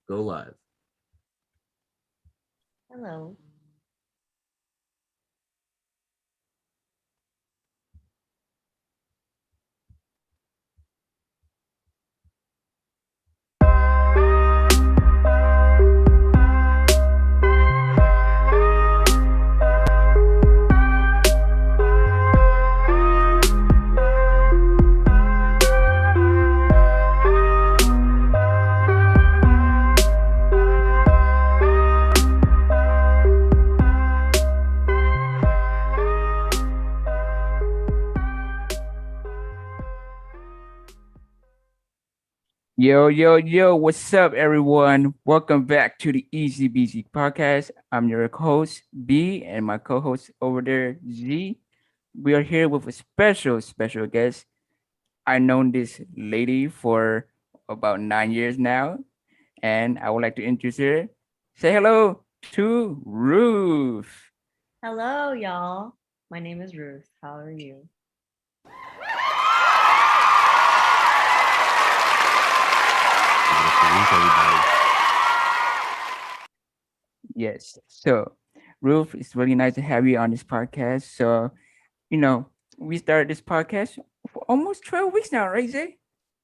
Go live. Hello. Yo, yo, yo, what's up, everyone? Welcome back to the Easy BZ podcast. I'm your host, B, and my co host over there, Z. We are here with a special guest. I've known this lady for about 9 years now, and I would like to introduce her. Say hello to Ruth. Hello, y'all. My name is Ruth. How are you? Everybody. Yes. So, Ruth, it's really nice to have you on this podcast. So, you know, we started this podcast for almost 12 weeks now, right, Zay?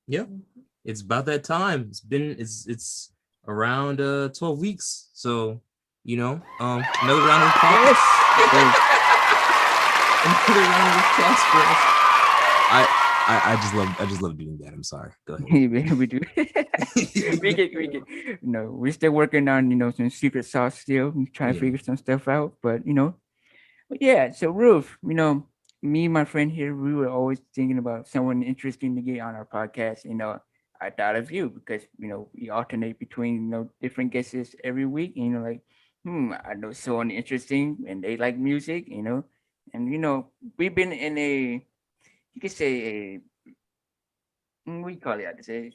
Yeah, Mhm. it's about that time. It's around 12 weeks. So, another round of applause. Yes. Yes. Another round of applause for us. I just love doing that. I'm sorry. Go ahead. we do. We can. We're still working on, some secret sauce still. We're trying to Yeah. figure some stuff out. But yeah, so Ruth, me and my friend here, we were always thinking about someone interesting to get on our podcast. I thought of you because, we alternate between, different guests every week. And, I know someone interesting and they like music, and, we've been in you could say we call it, I'd say,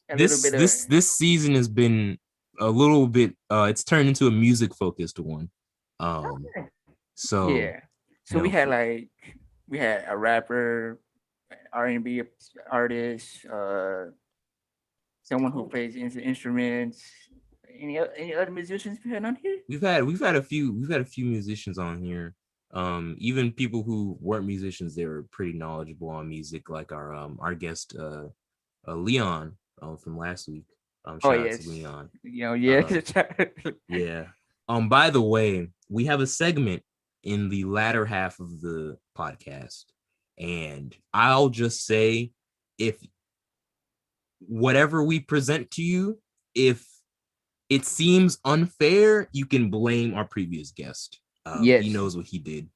a little This bit of, this this season has been a little bit it's turned into a music focused one. Um Okay. so, yeah. you So know, f- we had a rapper, R&B artist, someone who Oh, plays instruments. Any other musicians we had on here? we've had a few musicians on here. Even people who weren't musicians, they were pretty knowledgeable on music, like our guest Leon from last week. Oh Shout out to yes, Leon. yeah. Uh yeah. By the way, we have a segment in the latter half of the podcast, and I'll just say, if whatever we present to you, if it seems unfair, you can blame our previous guest. He Yes, knows what he did.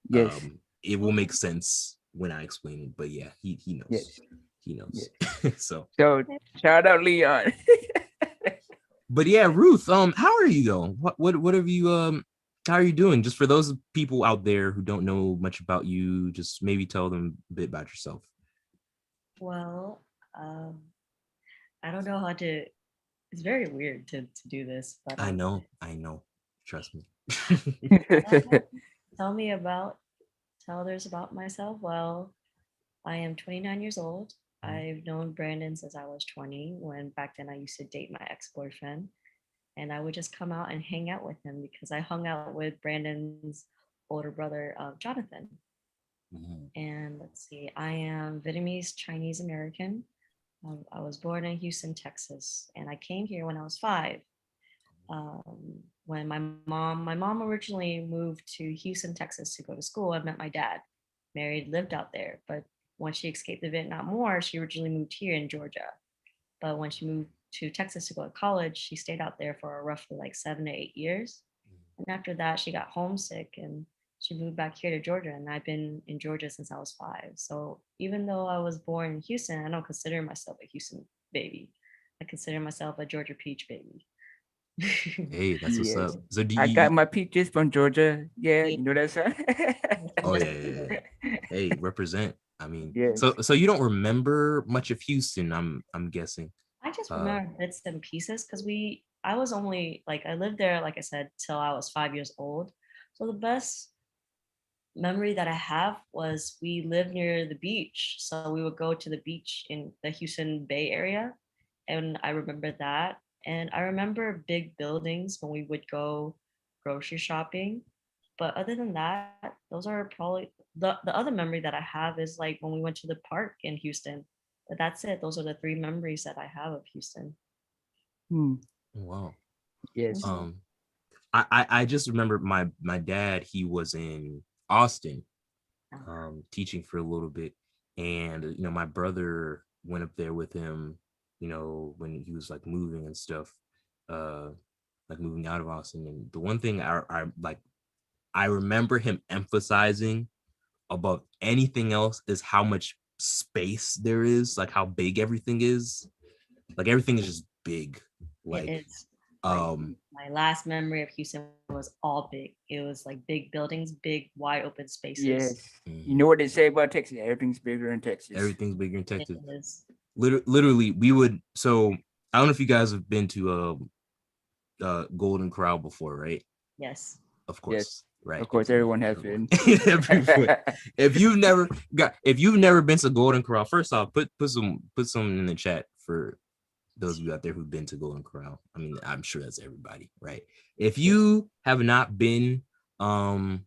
yes, It will okay. make sense when I explain it, but yeah, he knows. yes, He yes. knows. So, So shout out Leon. but yeah, Ruth, how are you though? What have you how are you doing? Just for those people out there who don't know much about you, just maybe tell them a bit about yourself. Well, I don't know how to. It's very weird to do this, but I know. Trust me. uh, tell me about tell others about myself. Well, I am 29 years old. I've known Brandon since I was 20. When back then I used to date my ex boyfriend, and I would just come out and hang out with him because I hung out with Brandon's older brother, Jonathan. Mhm. And let's see, I am Vietnamese Chinese American. I was born in Houston, Texas, and I came here when I was 5. When my mom originally moved to Houston, Texas to go to school. I met my dad, married, lived out there. But once she escaped the Vietnam War, she originally moved here in Georgia. But when she moved to Texas to go to college, she stayed out there for roughly like 7 to 8 years. And after that, she got homesick and she moved back here to Georgia. And I've been in Georgia since I was 5. So even though I was born in Houston, I don't consider myself a Houston baby. I consider myself a Georgia peach baby. Hey, that's what's Yes, up. So do I you? got my peaches from Georgia. Yeah, Yeah. you know that song. Oh yeah, yeah, yeah. Hey, represent. I mean, so Yes. so you don't remember much of Houston, I'm guessing. I just Uh, remember bits and pieces because I was only like, I lived there, like I said, till I was 5 years old. So the best memory that I have was we lived near the beach. So we would go to the beach in the Houston Bay area. And I remember that. And I remember big buildings when we would go grocery shopping. But other than that, those are probably the other memory that I have is like when we went to the park in Houston. But that's it. Those are the three memories that I have of Houston. Hmm. Wow. Yes. Mhm. I just remember my dad, he was in Austin Oh, teaching for a little bit, and my brother went up there with him, when he was like moving and stuff, uh like moving out of Austin. And the one thing I like, I remember him emphasizing above anything else is how much space there is, like how big everything is. Like everything is just big. it Like is like um my last memory of Houston was all big. It was like big buildings, big wide open spaces. Yes. You mhm, know what they say about Texas? Everything's bigger in Texas. everything's bigger in It Texas. is. Literally, we would. So I don't know if you guys have been to Golden Corral before, right? Yes. Of Yes. course, right? Of course, everyone has Everyone. been. Everyone. If you've never been to Golden Corral, first off, put some in the chat for those of you out there who've been to Golden Corral. I mean, I'm sure that's everybody, right? If you have not been, um,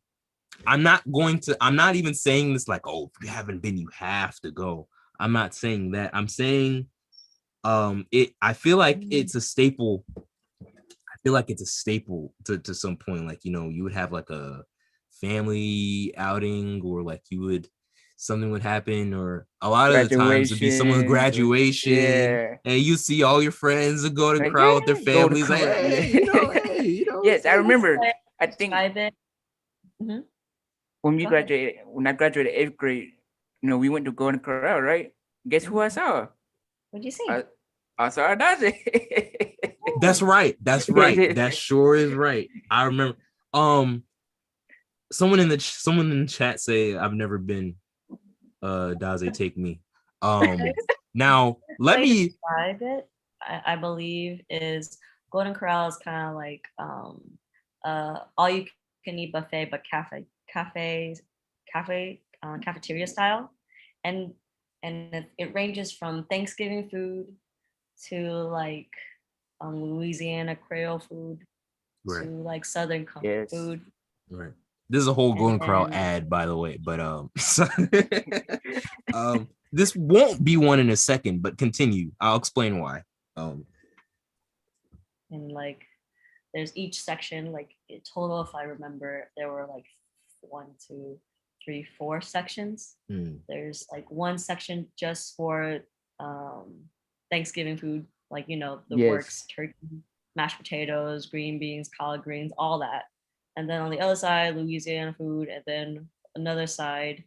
I'm not even saying this like, oh, if you haven't been, you have to go. I'm not saying that. I'm saying, I feel like it's a staple. I feel like it's a staple to some point. Like, you would have like a family outing, or like something would happen, or a lot of the times it'd be someone's Graduation. graduation, Yeah. and you see all your friends that go to Like, crowd with their yeah, go to families, like, corral. hey, Yeah. Yes, I hey. Best remember. way I to think describe it. Mhm. when Go ahead. I graduated 8th grade, we went to Golden Corral, right? Guess who I Mhm. saw? What'd you see? I, I saw Adaze. That's Oh, right. That's right. That sure is right. I remember. Um, someone in the chat say I've never been. Daze, take me. Now let way to me. describe it, I believe, is Golden Corral is kind of like all you can eat buffet, but cafeteria style, and it ranges from Thanksgiving food to like Louisiana Creole food to Right. like Southern comfort Yes. food, Right. This is a whole and Golden Corral then ad, by the way. But this won't be one in a second. But continue. I'll explain why. Um, like there's each section like total, if I remember, there were like one, two, three, four sections. hmm, There's like one section just for um, Thanksgiving food, like the Yes. works, turkey, mashed potatoes, green beans, collard greens, all that. And then on the other side, Louisiana food, and then another side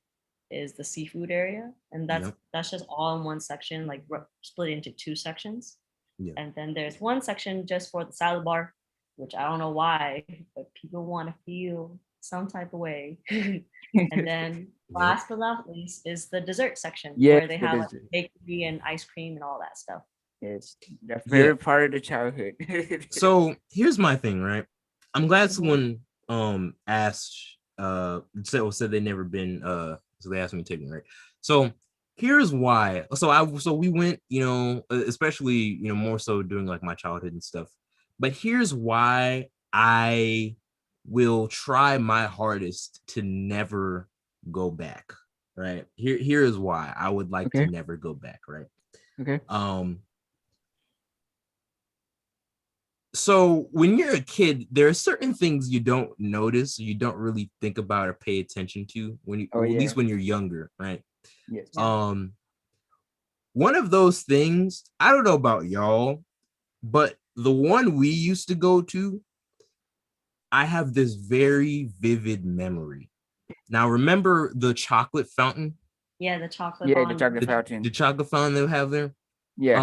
is the seafood area, and that's yep. that's just all in one section, like split into two sections. Yeah. And then there's one section just for the salad bar, which I don't know why, but people want to feel some type of way. And then Yep. last but not least is the dessert section Yes, where they the have like desert. bakery and ice cream and all that stuff. Yes. The Yeah. favorite part of the childhood. So here's my thing, right? I'm glad Mhm. someone asked said they never been so they asked me to take me, right? So here's why. So we went, especially, more so during like my childhood and stuff. But here's why I will try my hardest to never go back, right? Here is why I would like to Okay. never go back, right? Okay. So when you're a kid, there are certain things you don't notice, you don't really think about or pay attention to when you, Oh well, at yeah. least when you're younger, right? Yes. Yeah. One of those things, I don't know about y'all, but the one we used to go to, I have this very vivid memory. Now, remember the chocolate fountain, Yeah, the chocolate Yeah, the fondue. chocolate the fountain. chocolate fountain they have there? Yeah.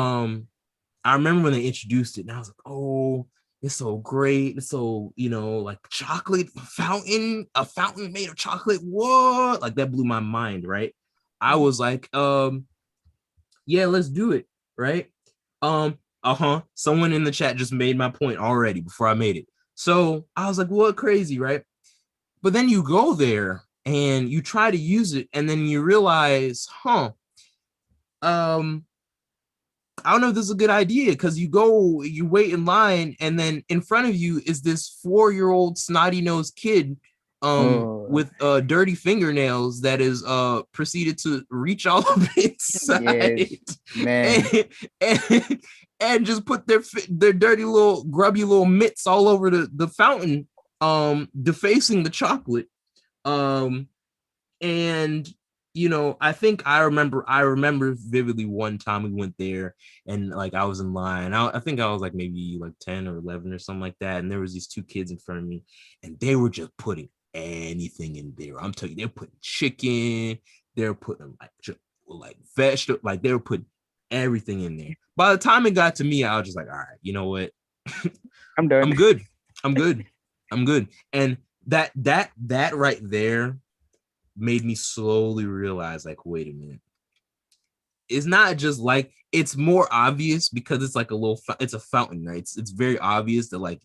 I remember when they introduced it, and I was like, "Oh, it's so great! It's so, like chocolate fountain, a fountain made of chocolate. What? Like that blew my mind, right? I Mhm. was like, yeah, let's do it, right? Someone in the chat just made my point already before I made it. So I was like, what crazy, right? But then you go there and you try to use it, and then you realize, um, I don't know if this is a good idea, because you wait in line, and then in front of you is this 4-year-old snotty-nosed kid Oh, with dirty fingernails that is proceeded to reach all up inside yes, man. and, and and just put their dirty little grubby little mitts all over the fountain, defacing the chocolate. And I think I remember vividly one time we went there, and like I was in line. I think I was like maybe like 10 or 11 or something like that, and there was these two kids in front of me, and they were just putting anything in there. I'm telling you, they're putting chicken, they're putting like vegetable, like they were putting everything in there. By the time it got to me, I was just like, all right, you know what? I'm done. I'm good. I'm good. I'm good. And that right there made me slowly realize, like, wait a minute. It's not just like, it's more obvious because it's like it's a fountain, right? It's very obvious that, like,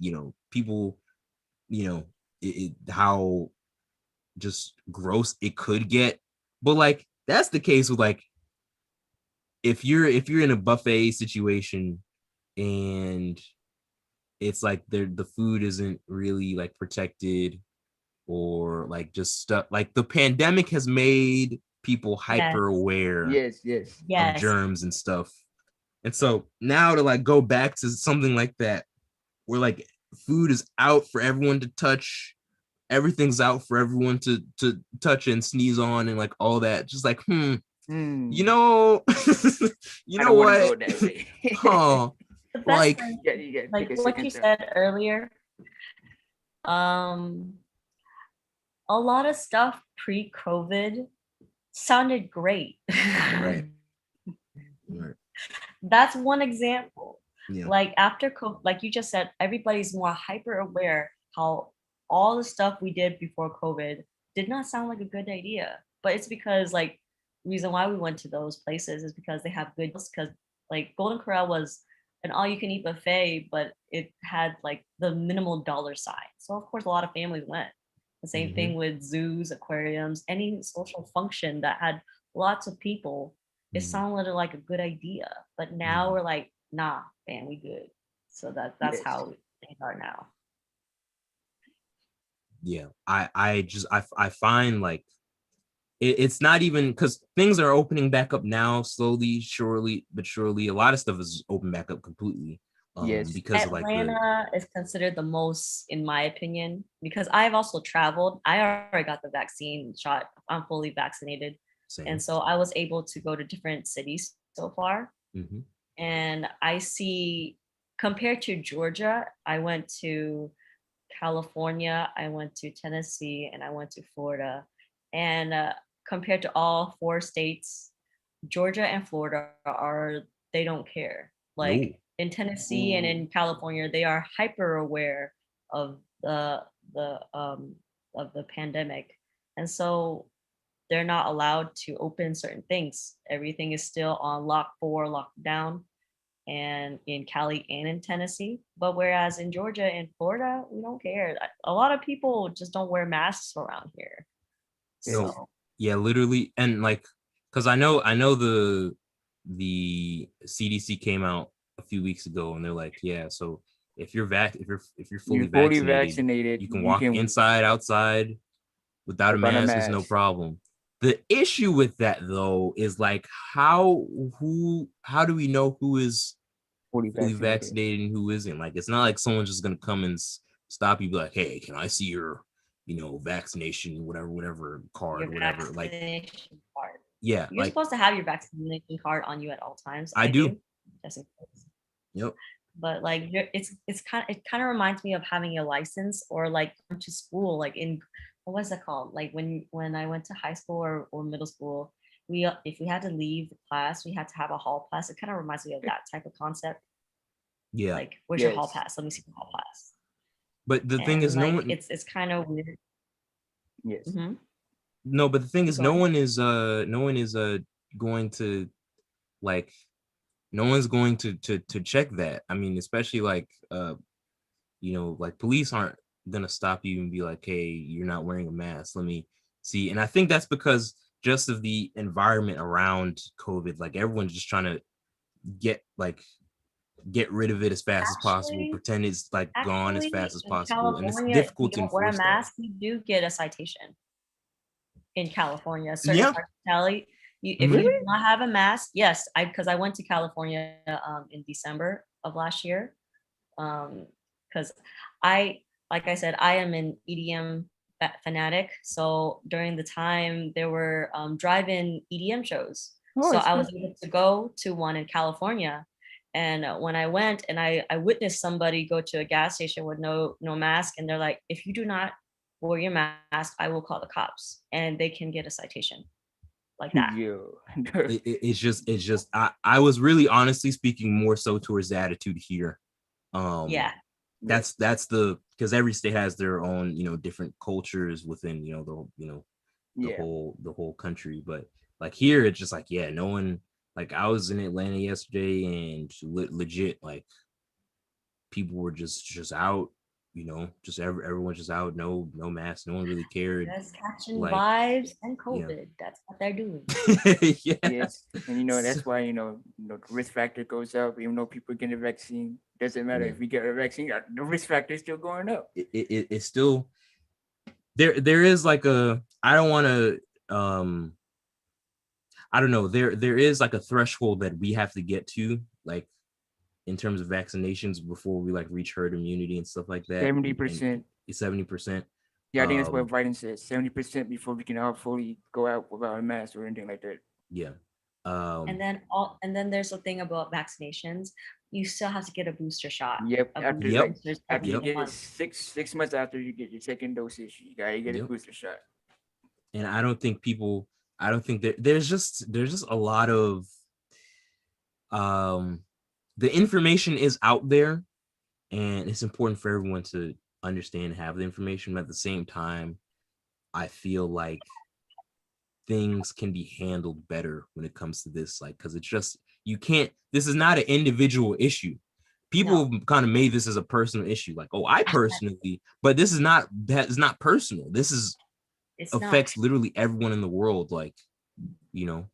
people, how just gross it could get. But like, that's the case with, like, if you're in a buffet situation, and it's like the food isn't really like protected, or like just stuff, like the pandemic has made people hyper aware Yes, yes. of Yes. germs and stuff. And so now to like go back to something like that, where like food is out for everyone to touch, everything's out for everyone to touch and sneeze on, and like all that, just like, Hmm. you know I don't want to what? go that way. Huh. The best Like, thing, You gotta like take a what second you thought. said earlier, um, a lot of stuff pre-COVID sounded great. right. That's one example. Yeah. Like after COVID, like you just said, everybody's more hyper aware how all the stuff we did before COVID did not sound like a good idea. But it's because, like, reason why we went to those places is because they have good, because like Golden Corral was an all you can eat buffet, but it had like the minimal dollar sign. So of course a lot of families went. The same thing with zoos, aquariums, any social function that had lots of people. It sounded like a good idea. But now we're like, nah, man, we good. So that's Yes. how things are now. Yeah, I find like it's not even, because things are opening back up now, slowly, surely, but surely. A lot of stuff is open back up completely, Yes. because of like the Atlanta is considered the most, in my opinion, because I've also traveled. I already got the vaccine shot. I'm fully vaccinated. same. And so I was able to go to different cities so far. Mhm. And I see, compared to Georgia, I went to California, I went to Tennessee, and I went to Florida. And compared to all 4 states, Georgia and Florida they don't care. Like No. in Tennessee and in California, they are hyper aware of the pandemic. And so they're not allowed to open certain things. Everything is still on lock 4, lockdown, and in Cali and in Tennessee. But whereas in Georgia and Florida, we don't care. A lot of people just don't wear masks around here. No. So Yeah, literally. And like, because I know the CDC came out a few weeks ago, and they're like, yeah, so if you're fully You're fully vaccinated, vaccinated. you can walk inside, outside without a without a mask. There's no mask. problem. The issue with that though is like, how do we know who is fully fully vaccinated. vaccinated and who isn't? Like, it's not like someone's just gonna come and stop you, be like, hey, can I see your vaccination, whatever card, your whatever. Like, vaccination card. yeah, You're like, supposed to have your vaccination card on you at all times. I do. Just in case. Yep. But like it kind of reminds me of having a license, or like going to school, like in, what was that called? Like when I went to high school or middle school, if we had to leave the class, we had to have a hall pass. It kind of reminds me of that type of concept. Yeah. Like, where's your hall Yes. pass? Let me see the hall pass. But the thing is, And no like one. it's kind of weird. Yes. Mhm. No, but the thing is, Go no on. one is going to, like, no one's going to check that. I mean, especially like like police aren't gonna stop you and be like, hey, you're not wearing a mask, let me see. And I think that's because just of the environment around COVID. Like, everyone's just trying to get rid of it as fast as possible, Actually, pretend it's like gone as fast as in possible, and it's California, if you difficult to don't wear a enforce that. mask, you do get a citation. In California, certain Yeah. parts of Cali, if Mhm. you do not have a mask, yes, because I went to California in December of last year, because I, like I said, I am an EDM fanatic. So during the time there were drive-in EDM shows, Oh, so it's I good. was able to go to one in California. And when I went and I witnessed somebody go to a gas station with no mask, and they're like, if you do not wear your mask, I will call the cops, and they can get a citation like that. Yo. It's just I was really honestly speaking more so towards the attitude here. Yeah, That's the because every state has their own different cultures within the Yeah. whole country, but like here it's just like, yeah, no one, like I was in Atlanta yesterday and legit like people were just out, just everyone just out, no mask, no one really cared, just catching like, vibes and yeah. COVID. That's what they're doing. Yeah. Yes. And that's why, the risk factor goes up, even though people get a vaccine. Doesn't matter Yeah. if we get a vaccine, the risk factor is still going up. It's still there is like a, I don't want to I don't know, there is like a threshold that we have to get to, like in terms of vaccinations before we like reach herd immunity and stuff like that. 70%. 70%. Yeah, I think that's what Biden says. 70% before we can all fully go out without a mask or anything like that. Yeah. And then there's the thing about vaccinations. You still have to get a booster shot. Yep. A After Yep. booster after you every get it, month. 6 months after you get your second dosage, you gotta get a Yep. booster shot. And I don't think there's just a lot of the information is out there, and it's important for everyone to understand and have the information, but at the same time I feel like things can be handled better when it comes to this, like, because it's just, you can't, this is not an individual issue. People kind of made this as a personal issue, like, oh, I personally, but this is not, that is not personal. This is It's affects not. literally everyone in the world, like, The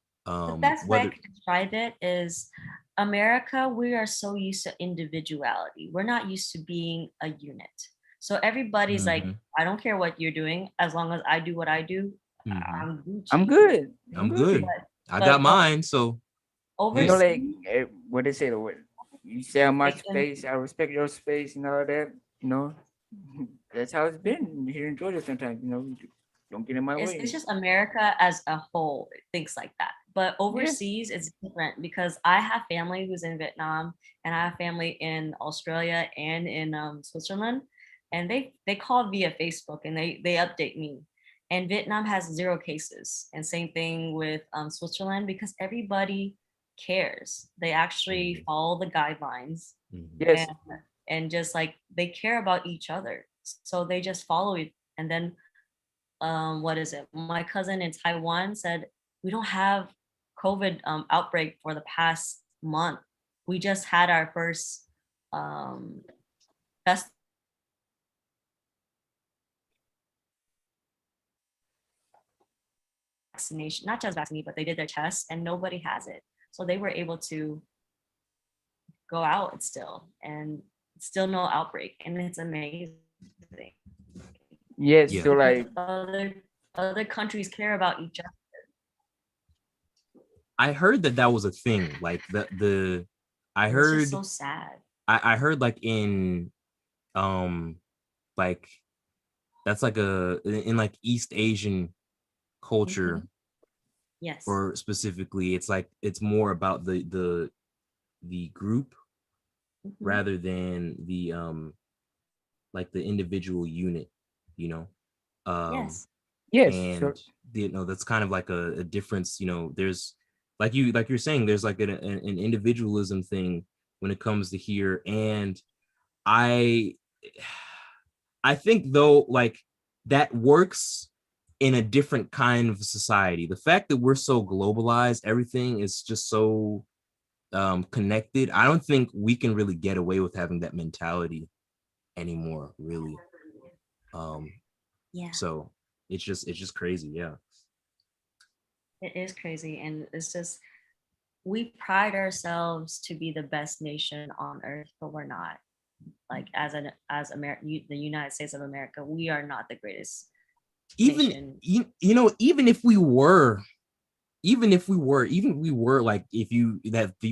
best way I whether could describe it is America, we are so used to individuality. We're not used to being a unit. So everybody's like, Mhm, I don't care what you're doing, as long as I do what I do, mhm. I'm Gucci. I'm good. I'm good. But, I got but mine, so You know, overseas, like what they say, what you say on my like space, I respect your space and all that. You know, that's how it's been here in Georgia. Sometimes, don't get in my it's way. just America as a whole thinks like that. But Yeah. overseas, it's different because I have family who's in Vietnam, and I have family in Australia and in Switzerland, and they call via Facebook and they update me. And Vietnam has 0 cases, and same thing with Switzerland, because everybody cares. They actually follow the guidelines, Yes. and just like they care about each other, so they just follow it. And then what is it? My cousin in Taiwan said, we don't have COVID outbreak for the past month. We just had our first um, best vaccination, not just vaccinated, but they did their tests and nobody has it. So they were able to go out and still no outbreak. And it's amazing. Yes. Yeah. So like, Other countries care about each other. I heard that was a thing, like I It's heard just so sad. I heard like in like that's like in like East Asian culture, Yes. or specifically it's like it's more about the group Mhm. rather than the like the individual unit, you know. Yes. yes. So And that's kind of like a difference, there's like you're saying, there's like an individualism thing when it comes to here. And I think though, like, that works in a different kind of society. The fact that we're so globalized, everything is just so connected. I don't think we can really get away with having that mentality anymore, really. Yeah. So it's just crazy. Yeah. It is crazy. And it's just we pride ourselves to be the best nation on earth, but we're not. Like as America, the United States of America, we are not the greatest Even nation. even if we were, like, if you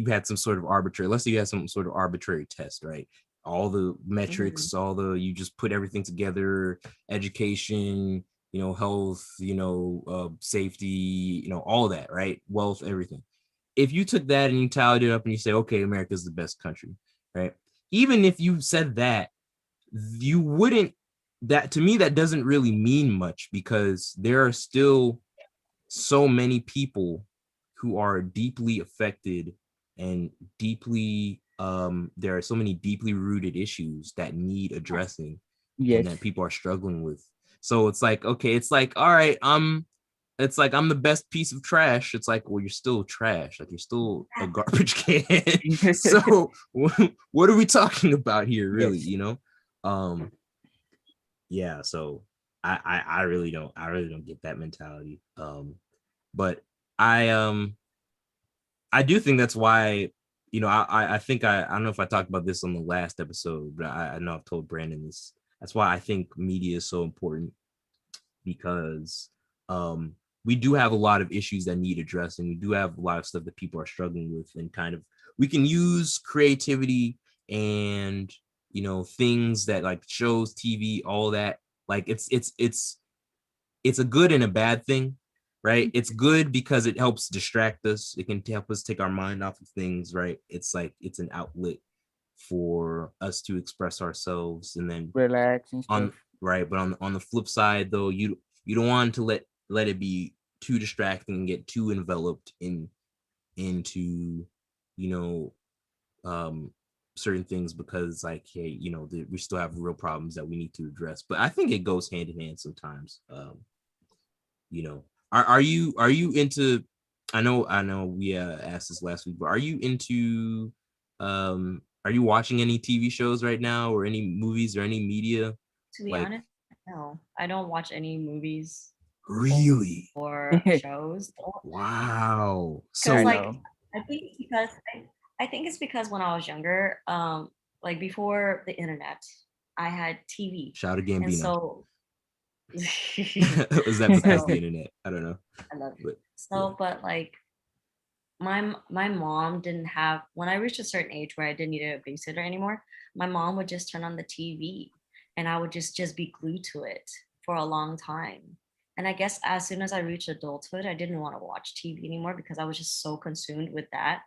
had some sort of arbitrary, let's say you had some sort of arbitrary test, right? All the metrics, all the, you just put everything together, education, health, safety, all that, right? Wealth, everything. If you took that and you tallied it up and you say, okay, America's the best country, right? Even if you said that, you wouldn't, that to me, that doesn't really mean much, because there are still so many people who are deeply affected and deeply there are so many deeply rooted issues that need addressing and Yes. that people are struggling with. So it's like, okay, it's like, all right, it's like, I'm the best piece of trash. It's like, well, you're still trash. Like, you're still a garbage can. So what are we talking about here, really? Yes. Yeah. So I really don't get that mentality. But I do think that's why, I think I don't know if I talked about this on the last episode, but I know I've told Brandon this. That's why I think media is so important, because we do have a lot of issues that need addressing. We do have a lot of stuff that people are struggling with, and kind of, we can use creativity and, things that, like, shows, TV, all that. Like, it's a good and a bad thing, right? It's good because it helps distract us. It can help us take our mind off of things, right? It's like, it's an outlet for us to express ourselves, and then Relax and on stuff. right. But on the flip side, though, you don't want to let it be too distracting and get too enveloped into, you know um certain things, because, like, hey, we still have real problems that we need to address. But I think it goes hand in hand sometimes. you know are you into, I know we asked this last week, but are you into, are you watching any TV shows right now, or any movies, or any media, To be like, honest, no, I don't watch any movies really? or shows. Wow. Because I So like know. I think it's because I think it's because when I was younger, like before the internet, I had TV, shout out and Gambino. so Was that because the so internet? I don't know. I love it. But yeah. So, but like my mom didn't have, when I reached a certain age where I didn't need a babysitter anymore, my mom would just turn on the TV, and I would just be glued to it for a long time. And I guess as soon as I reached adulthood, I didn't want to watch TV anymore because I was just so consumed with that.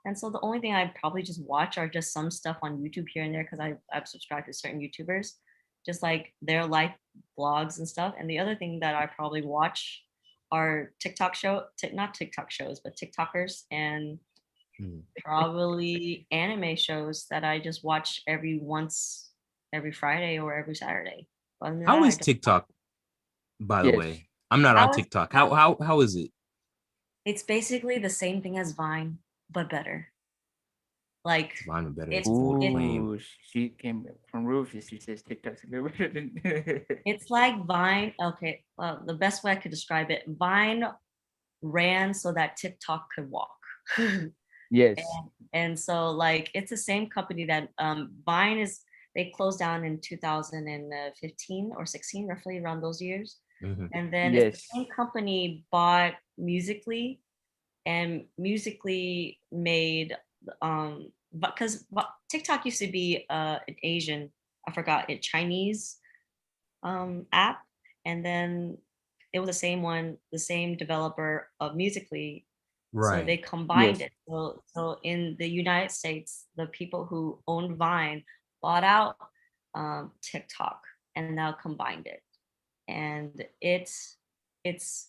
And so the only thing I probably just watch are just some stuff on YouTube here and there, because I've subscribed to certain YouTubers, just like their life blogs and stuff. And the other thing that I probably watch are not TikTok shows, but TikTokers, and Mhm. probably anime shows that I just watch every Friday or every Saturday. But other than How that, I is don't. TikTok, by the Yes. way? I'm not on How is TikTok. How is it? It's basically the same thing as Vine, but better. Like It's Vine better. That's it's a bold it claim. Ooh, she came from Rufus. She says TikTok's a little better than. it's like Vine. Okay, well, the best way I could describe it, Vine ran so that TikTok could walk. Yes. And so like it's the same company that Vine is, they closed down in 2015 or 16, roughly around those years. Mhm. And then it's the Yes. same company bought Musically, and Musically made because TikTok used to be an Asian, I forgot it, Chinese app, and then it was the same one, the same developer of Musically, so they Right. combined Yes. it. So in the United States, the people who owned Vine bought out TikTok and now combined it. And it's it's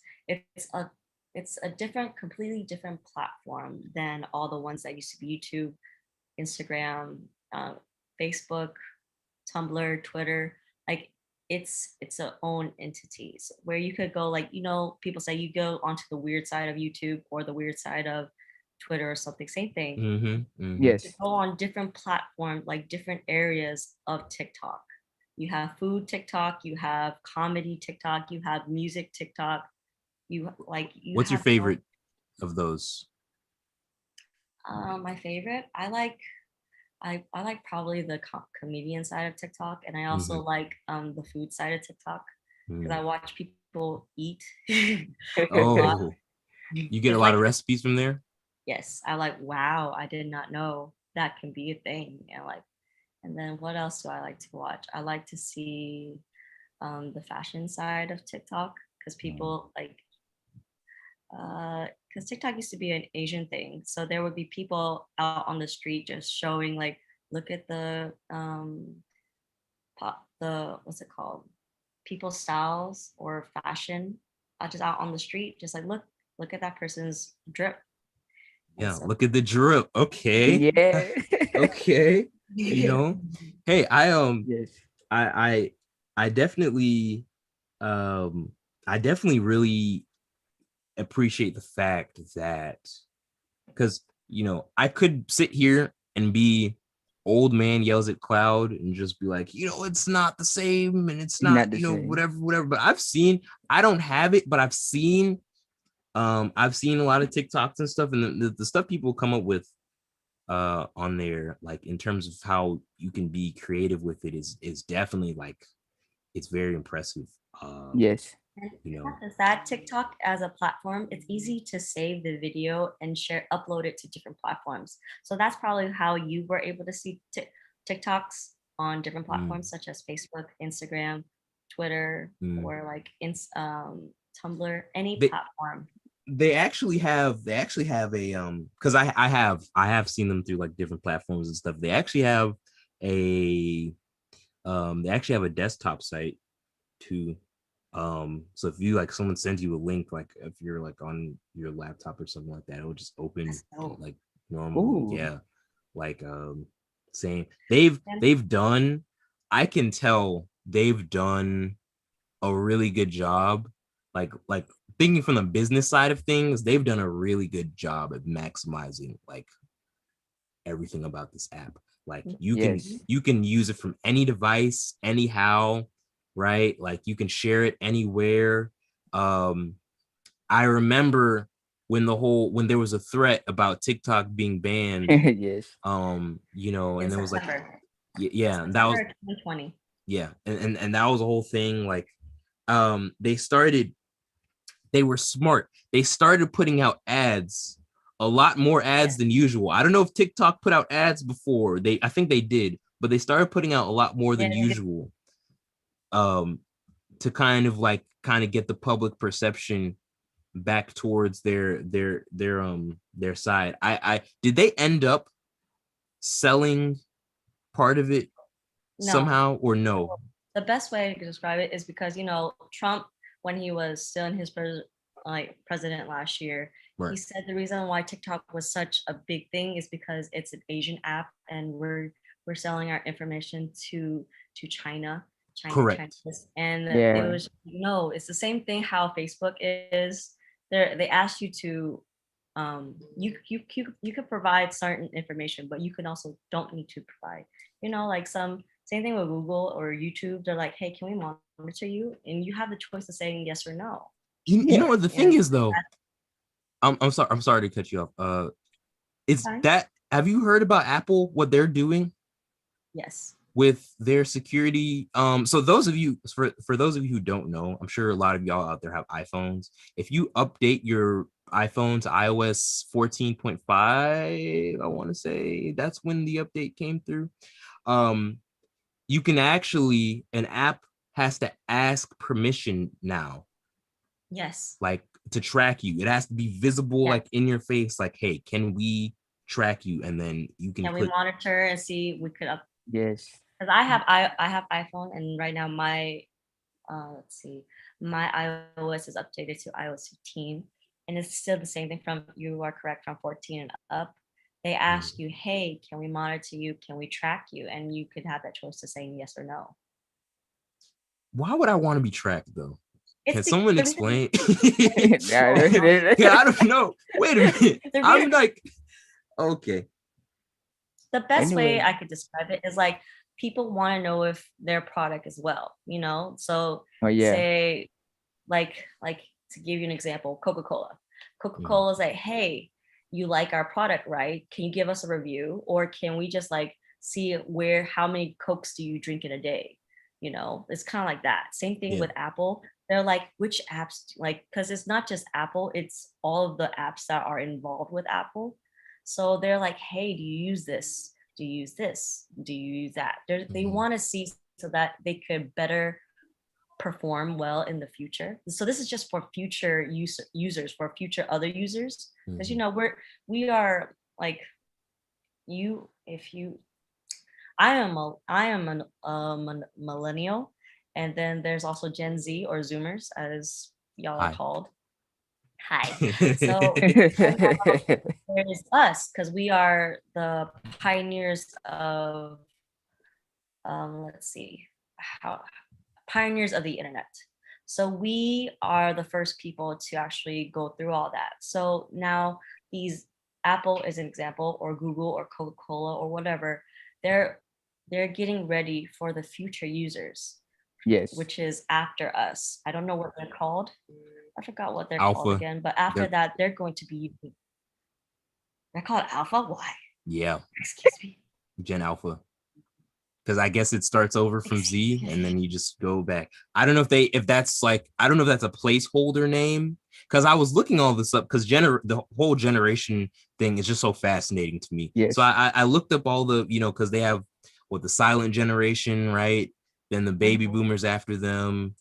a it's a different, completely different platform than all the ones that used to be YouTube, Instagram, uh, Facebook, Tumblr, Twitter. Like it's a own entities where you could go, like, people say you go onto the weird side of YouTube or the weird side of Twitter or something. Same thing. Mm-hmm. Mm-hmm. To Yes. go on different platforms, like different areas of TikTok. You have food TikTok, you have comedy TikTok, you have music TikTok. You What's your have favorite of those? My favorite, I like probably the comedian side of TikTok, and I also Mhm. like the food side of TikTok because Mm. I watch people eat a lot. Oh, you get a It's lot like of recipes from there? yes, I like wow, I did not know that can be a thing. And like, and then what else do I like to watch? I like to see the fashion side of TikTok because Mm. people like because TikTok used to be an Asian thing. So there would be people out on the street just showing like, look at the the what's it called? People styles or fashion, just out on the street, just like look at that person's drip and Yeah, stuff. look at the drip. Okay. Yeah. Okay. You know, hey, Yes. I I definitely um I definitely really appreciate the fact that because I could sit here and be old man yells at cloud and just be like, it's not the same and it's not, Not the same. whatever. But I don't have it, but I've seen a lot of TikToks and stuff, and the stuff people come up with on there, like in terms of how you can be creative with it is definitely like it's very impressive. Yes. And You know, not just that, TikTok as a platform, it's easy to save the video and upload it to different platforms. So that's probably how you were able to see TikToks on different mm, platforms such as Facebook, Instagram, Twitter, mm. or like Tumblr, any They platform. they actually have a because I have seen them through like different platforms and stuff. A they actually have a desktop site too. So if you like someone sends you a link, like if you're like on your laptop or something like that, it will just open That's dope. like normal. Ooh. Yeah. Like same. And They've done I can tell they've done a really good job. Like thinking from the business side of things, they've done a really good job at maximizing like everything about this app. Like you can Yes. you can use it from any device, anyhow, right? Like you can share it anywhere. Um, I remember when there was a threat about TikTok being banned, Yes. in and it was like, September, yeah, and that was September 2020. yeah, and that was a whole thing. Like, they were smart. They started putting out ads, a lot more Yeah. ads than usual. I don't know if TikTok put out ads before. I think they did, but they started putting out a lot more Yeah, than they did. usual. Um, to kind of get the public perception back towards their side. I did they end up selling part of it No. somehow or no? The best way to describe it is because Trump, when he was still in his president last year, he Right. said the reason why TikTok was such a big thing is because it's an Asian app and we're selling our information to China Correct. and it Yeah. was no, it's the same thing how Facebook is. They ask you to you could provide certain information, but you can also don't need to provide. Like some same thing with Google or YouTube. They're like, hey, can we monitor you? And you have the choice of saying yes or no. You know Yeah. what the thing And is though? I'm sorry to cut you off. Is fine. that have you heard about Apple, what they're doing Yes. with their security? So for those of you who don't know, I'm sure a lot of y'all out there have iPhones. If you update your iPhone to iOS 14.5, I want to say that's when the update came through. Um, you can actually an app has to ask permission now, Yes. like to track you. It has to be visible, Yeah. like in your face, like, hey, can we track you? And then you can Can we put monitor and see we could up Yes. because I have iPhone and right now my let's see, my iOS is updated to iOS 15 and it's still the same thing from you are correct from 14 and up. They ask you, hey, can we monitor you? Can we track you? And you could have that choice to saying yes or no. why would I want to be tracked though? It's Can someone the reason explain? Nah, Yeah, I don't know. Wait a minute. the, I'm re- like, okay. the best way anyway. I could describe it is like people want to know if their product is well. So Oh yeah. say like to give you an example, Coca-Cola. Mhm. Coca-Cola is like, hey, you like our product, right? Can you give us a review? Or can we just like see how many Cokes do you drink in a day? You know, it's kind of like that. Same thing Yeah. with Apple. They're like, which apps, like, because it's not just Apple, it's all of the apps that are involved with Apple. So they're like, hey, do you use this? Do you use this? Do you use that? They Mhm. want to see so that they could better perform well in the future. So this is just for future users, for future other users, because you Mhm. know we are like you. If you, I am a millennial, and then there's also Gen Z or Zoomers, as y'all are Hi. called. Hi. So right now there's us because we are the pioneers of let's see how pioneers of the internet. So we are the first people to actually go through all that. So now these Apple as an example, or Google or Coca-Cola or whatever, they're getting ready for the future users, Yes. which is after us. I don't know what they're called. I forgot what they're called Alpha. again, but after They're- that, they're going to be they're called Alpha. Why? Yeah, Excuse me. Gen Alpha. Because I guess it starts over from Z and then you just go back. I don't know if that's like, I don't know if that's a placeholder name. Because I was looking all this up because the whole generation thing is just so fascinating to me. Yes. So I looked up all the, because they have the silent generation, right? Then the baby boomers after them,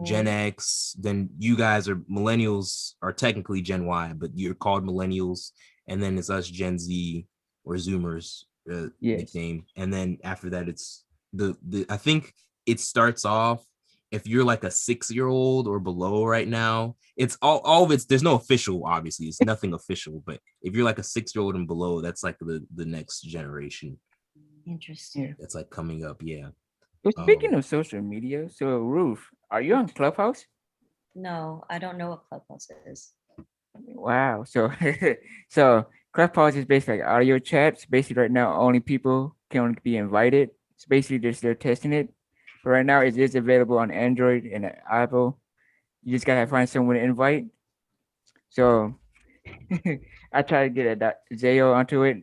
Gen X, then you guys are millennials, are technically Gen Y, but you're called millennials. And then it's us Gen Z or Zoomers. Yes. Nickname, and then after that it's the I think it starts off, if you're like a 6-year-old or below right now, it's all of it's, there's no official, obviously it's nothing official, but if you're like a 6-year-old and below, that's like the next generation Interesting. that's like coming up. Yeah. So speaking of social media, so Ruth, are you on Clubhouse? No, I don't know what Clubhouse is. Wow. So so Clubhouse is basically like audio chats. Basically right now only people can only be invited. It's basically just they're testing it. But right now it is available on Android and Apple. You just gotta find someone to invite. So I try to get a Zayo onto it,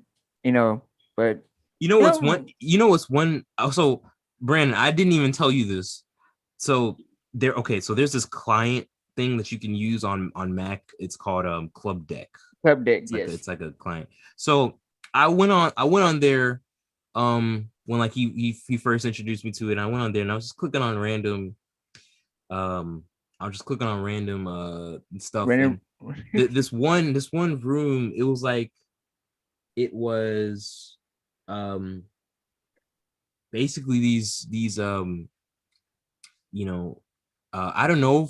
but what's one also, Brandon, I didn't even tell you this. So there's this client thing that you can use on Mac. It's called Club Deck. Club Deck, It's yes. it's like a client. So I went on there when like he first introduced me to it, and I went on there and I was just clicking on random stuff. Random. And this one room, it was like, it was basically these I don't know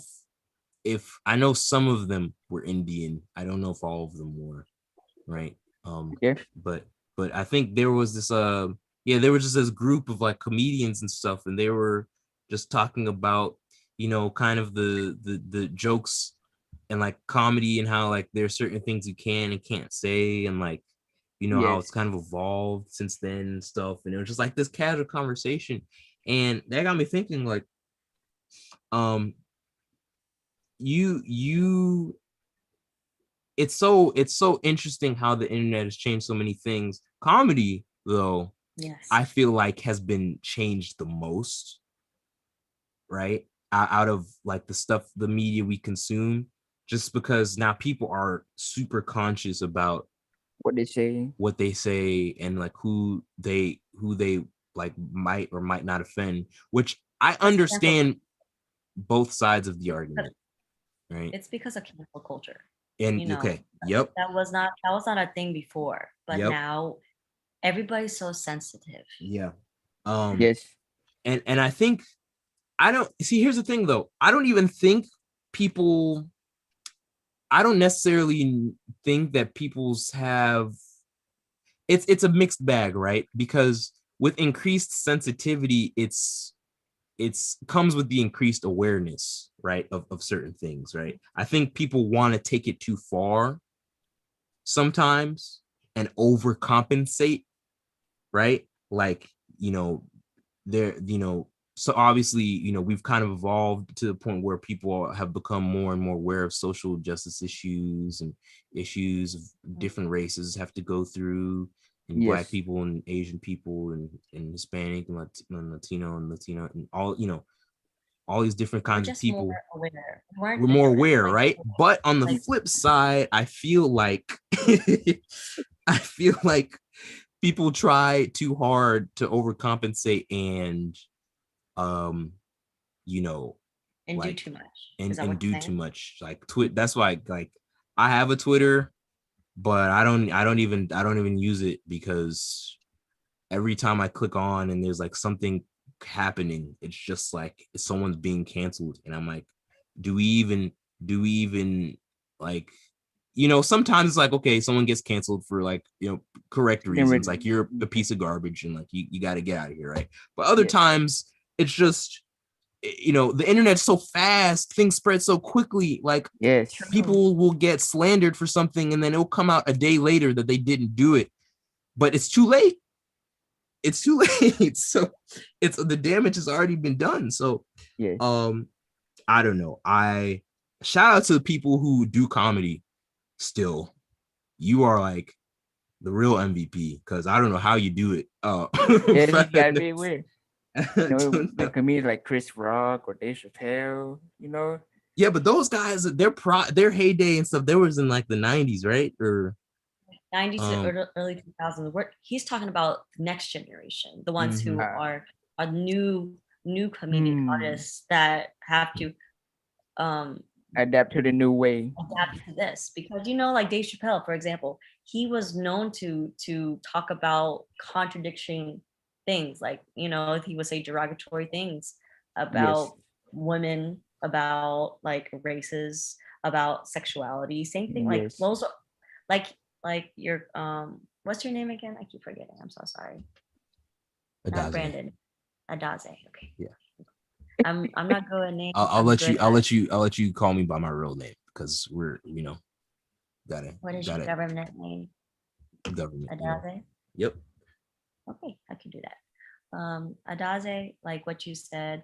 if I know some of them were Indian. I don't know if all of them were, right? Yeah. But I think there was this there was just this group of like comedians and stuff, and they were just talking about kind of the jokes and like comedy, and how like there's certain things you can and can't say, and like how it's Yes. kind of evolved since then and stuff. And it was just like this casual conversation, and that got me thinking, like, you it's so interesting how the internet has changed so many things. Comedy, though, Yes. I feel like has been changed the most, right? Out of like the media we consume, just because now people are super conscious about What they say, and like who they like might or might not offend, which I understand both sides of the argument, right? It's because of cancel culture. And okay, yep, that was not a thing before, but Yep. now everybody's so sensitive. yeah. yes. And I think, I don't see, here's the thing though, I don't even think people, I don't necessarily think that people's have, it's a mixed bag, right? Because with increased sensitivity, it's comes with the increased awareness, right, of certain things, right? I think people want to take it too far sometimes and overcompensate, right? Like, they're so obviously, we've kind of evolved to the point where people have become more and more aware of social justice issues and issues of different races have to go through, and Black Yes. people and Asian people and Hispanic and Latino and all these different We're kinds of just more people. aware. We're more aware, Like, right? But on the like flip side, I feel like I feel like people try too hard to overcompensate and you know and do like too much. Is that and what you're do too saying? much. Like that's why like I have a Twitter, but I don't even use it because every time I click on and there's like something happening, it's just like someone's being canceled, and I'm like, do we even like sometimes it's like, okay, someone gets canceled for like correct Then reasons, like you're a piece of garbage and like you got to get out of here, right? But other Yes. times it's just the internet's so fast, things spread so quickly, like Yes. people will get slandered for something and then it'll come out a day later that they didn't do it, but it's too late. It's too late. So it's the damage has already been done. So Yes. I don't know. I shout out to the people who do comedy still. You are like the real MVP because I don't know how you do it. Yeah, you gotta be aware. Don't Like know. comedians like Chris Rock or Dave Chappelle, Yeah, but those guys, their heyday and stuff, there was in like the 90s, right? Or 90s to um early 2000s. He's talking about the next generation, the ones who mhm. are new comedian Hmm. artists that have to Adapt to the new way. adapt to this, because like Dave Chappelle, for example, he was known to talk about contradiction things, like he would say derogatory things Yes. about women, about like races, about sexuality, same thing, like Yes. those are like your what's your name again? I keep forgetting, I'm so sorry. Not Adaze. Brandon. Adaze. Okay. Yeah. I'm not good at names. I'll I'm let good you I'll at, let you I'll let you call me by my real name because we're gotta what is your gotta government name? government. Adaze. Yep. Okay, I can do that. Adaze, like what you said,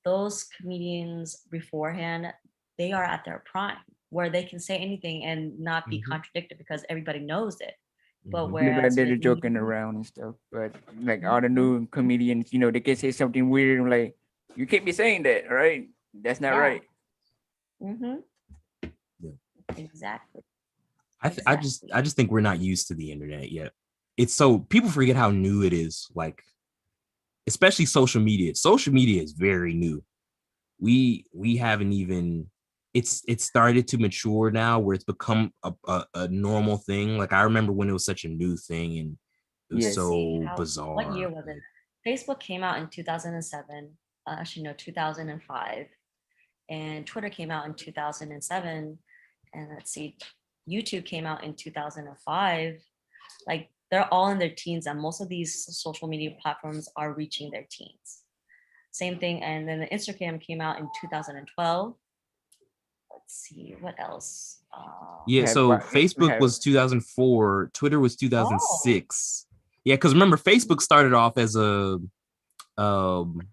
those comedians beforehand, they are at their prime where they can say anything and not be Mhm. contradicted because everybody knows it. But Mhm. Maybe whereas they're with joking new, around and stuff, but like all the new comedians, they can say something weird and like, you can't be saying that, right? That's not yeah, right. mm-hmm, Yeah. exactly, I just think we're not used to the internet yet. It's so people forget how new it is, like especially social media. Social media is very new. We haven't even it's started to mature now where it's become a normal thing. Like I remember when it was such a new thing and it was Yes. let's see, so what year bizarre. was it? Facebook came out in 2007, actually no, 2005, and Twitter came out in 2007, and let's see, YouTube came out in 2005. Like they're all in their teens, and most of these social media platforms are reaching their teens. Same thing, and then the Instagram came out in 2012. Let's see what else. Yeah, Had so what we Facebook had was 2004, Twitter was Oh, 2006. Yeah, because remember Facebook started off as um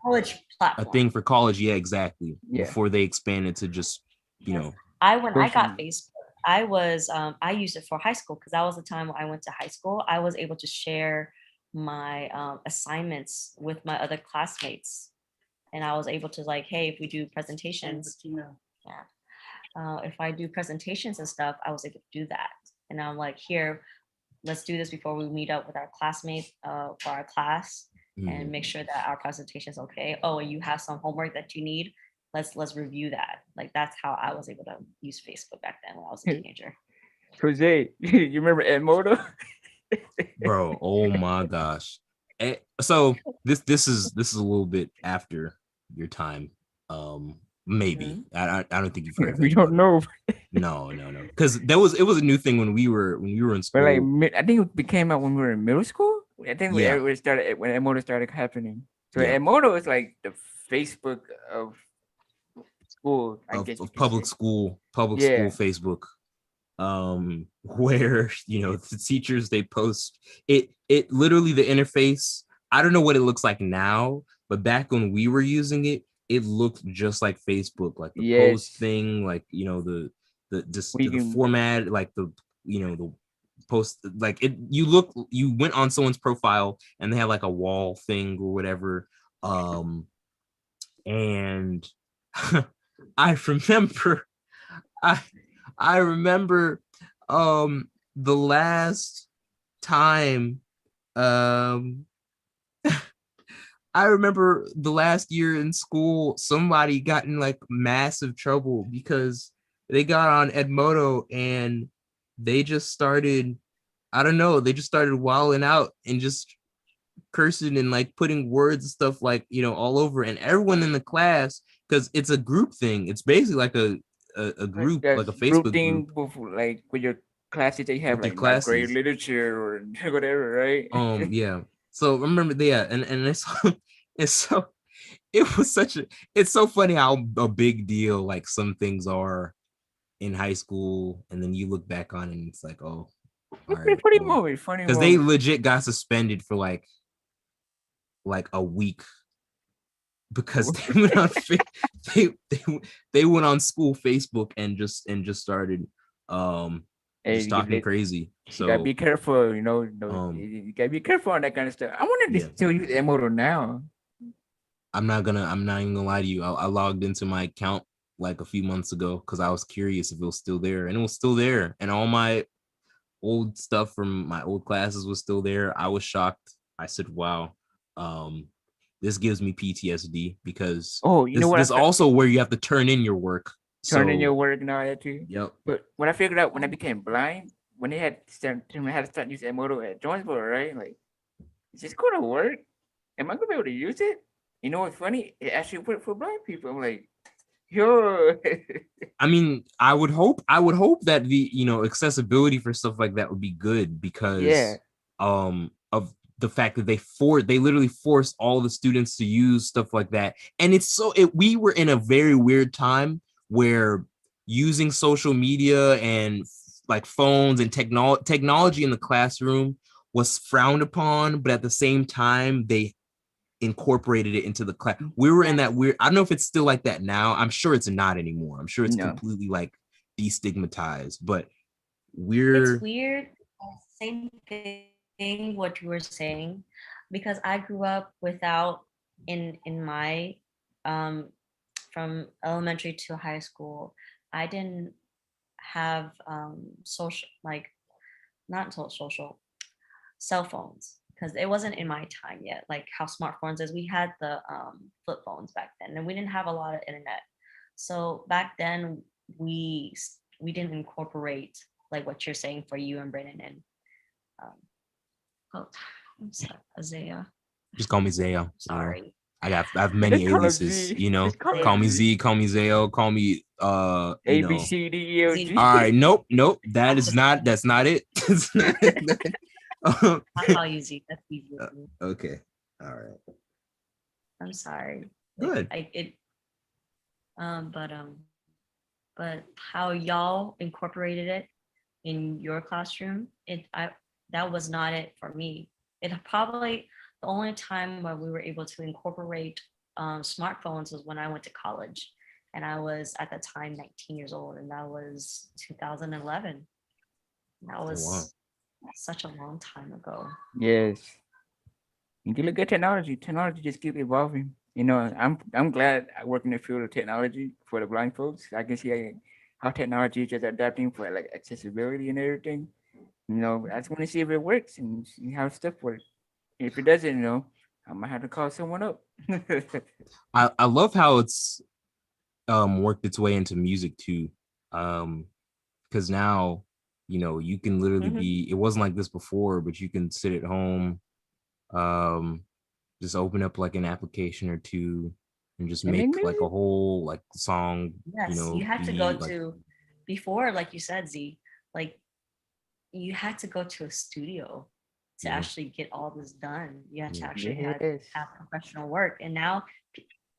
college a platform. thing for college. Yeah, exactly. Yeah. Before they expanded to just Yes. When I Social got media. Facebook, I used it for high school because that was the time when I went to high school. I was able to share my assignments with my other classmates, and I was able to like, hey, if we do presentations, yeah, if I do presentations and stuff, I was able to do that. And I'm like, here, let's do this before we meet up with our classmates for our class and Mhm. make sure that our presentation is okay. Oh, and you have some homework that you need. Let's review that. Like that's how I was able to use Facebook back then when I was a teenager. Jose, you remember Edmodo? Bro, oh my gosh. So this is a little bit after your time. Maybe. Mhm. I don't think you've heard of We it. don't know. No. Because it was a new thing when we were in But like, school. I think it became out when we were in middle school. I think Yeah. it started when Edmodo started happening. So Yeah. Edmodo is like the Facebook of school, I guess you Of could say. public Yeah. school Facebook. Where the teachers, they post it literally, the interface, I don't know what it looks like now, but back when we were using it, it looked just like Facebook, like the post Yes. thing, like the We the can. format, like the post, like you went on someone's profile and they had like a wall thing or whatever. And I remember I I remember the last time um I remember the last year in school, somebody got in like massive trouble because they got on Edmodo and they just started, I don't know, they just started wilding out and just cursing and like putting words and stuff like, all over. And everyone in the class, because it's a group thing, it's basically like a Like group, like that a group Facebook thing group like with your classes that you have with your like ninth grade classes. literature or whatever, right? Yeah. So remember, yeah, and it's it's so it was such a it's so funny how a big deal like some things are in high school, and then you look back on it and it's like, oh, all It's a right, funny well, movie, funny because they movie. legit got suspended for like a week because they went on they they went on school Facebook and just started um Hey, just talking crazy. you gotta be So careful, um you gotta be careful on that kind of stuff. I wanted to yeah, still use Emoto now. I'm not even gonna lie to you. I logged into my account like a few months ago because I was curious if it was still there, and it was still there, and all my old stuff from my old classes was still there. I was shocked. I said, "Wow, um, this gives me PTSD because Oh, you know what? this also where you have to turn in your work." Turn in your So, work and all that too. yep. But when I figured out when I became blind, when they when I had to start using Emoto at Jonesboro, right? Like, is this gonna work? Am I gonna be able to use it? You know what's funny? It actually worked for blind people. I'm like, yo, I mean, I would hope that the accessibility for stuff like that would be good yeah, because of the fact that they literally forced all the students to use stuff like that. And we were in a very weird time where using social media and like phones and technology in the classroom was frowned upon, but at the same time they incorporated it into the class. We were in that weird, I don't know if it's still like that now. I'm sure it's not anymore. I'm sure it's no, completely like destigmatized, but It's we're weird. Same thing what you were saying, because I grew up without in my um from elementary to high school, I didn't have social, like not social cell phones, because it wasn't in my time yet, like how smartphones is. We had the flip phones back then, and we didn't have a lot of internet. So back then we didn't incorporate like what you're saying for you and Brennan and um, oh, I'm sorry, Isaiah. just call me Zayo. Sorry. I have many just call him aliases, Z. Just call Call him me Isaiah. Z. Z, call me Zayo, call me A B C D E F Z. G. all right, nope. That's just That's not it. That's not it. I'll call you Z. That's easier for me. Okay. All right. I'm sorry. Like Good. I it but how y'all incorporated it in your classroom, that was not it for me. It probably the only time where we were able to incorporate smartphones was when I went to college, and I was at the time 19 years old, and that was 2011. That Oh wow. was such a long time ago. Yes. You can look at technology. Technology just keep evolving. I'm glad I work in the field of technology for the blind folks. I can see how technology is just adapting for like accessibility and everything. I just want to see if it works and see how stuff works. If it doesn't, I might have to call someone up. I love how it's worked its way into music too. Because now, you can literally Mhm. be, it wasn't like this before, but you can sit at home, um, just open up like an application or two and just And make make like a music. whole like song, Yes, you had to go be like, to before, like you said, Z, like you had to go to a studio to yeah, actually get all this done. You had to yeah. actually Yes. have professional work. And now,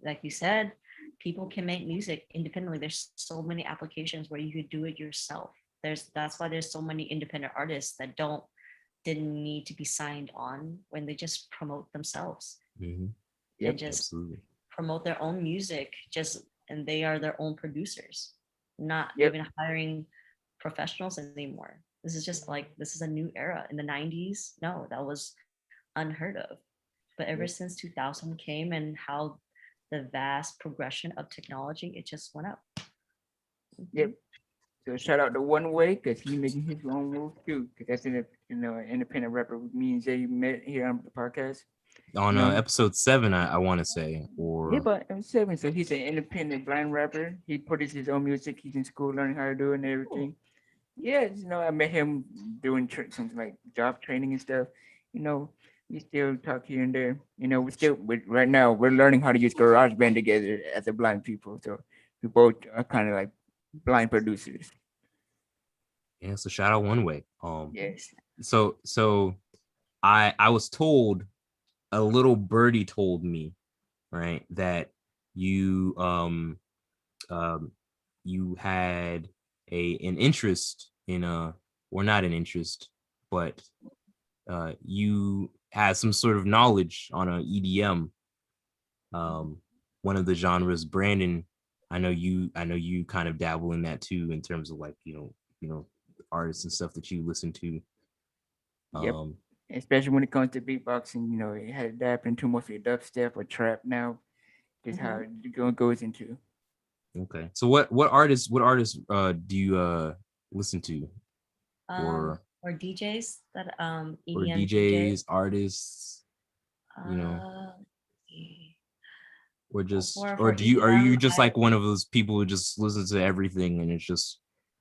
like you said, people can make music independently. There's so many applications where you could do it yourself. That's why there's so many independent artists that didn't need to be signed on when they just promote themselves. Mhm. Yep. and just Absolutely. promote their own music, and they are their own producers, not Yep. even hiring professionals anymore. This is a new era. In the 90s, no, that was unheard of. But ever Yep. since 2000 came and how the vast progression of technology, it just went up. Yep. So shout out to One Way because he making his own move too. Because that's an independent rapper. Me and Jay met here on the podcast. On No. episode 7, I want to say, Yeah, or but I'm 7, so he's an independent blind rapper. He produces his own music. He's in school learning how to do it and everything. Yeah, I met him doing some like job training and stuff. We still talk here and there. Right now we're learning how to use GarageBand together as a blind people. So we both are kind of like blind producers. yeah. So shout out One Way. Yes. So I was told, a little birdie told me, right, that you you had an interest in or not an interest, but you had some sort of knowledge on a EDM, one of the genres. Brandon, I know you kind of dabble in that too, in terms of like artists and stuff that you listen to. Yep. Especially when it comes to beatboxing, it had adapted into mostly dubstep or trap now. Just how it goes into. Okay. So what artists do you listen to, or DJs that or EDM DJs, artists, Uh, or just for or do you are you EDM, just like one of those people who just listens to everything and it's just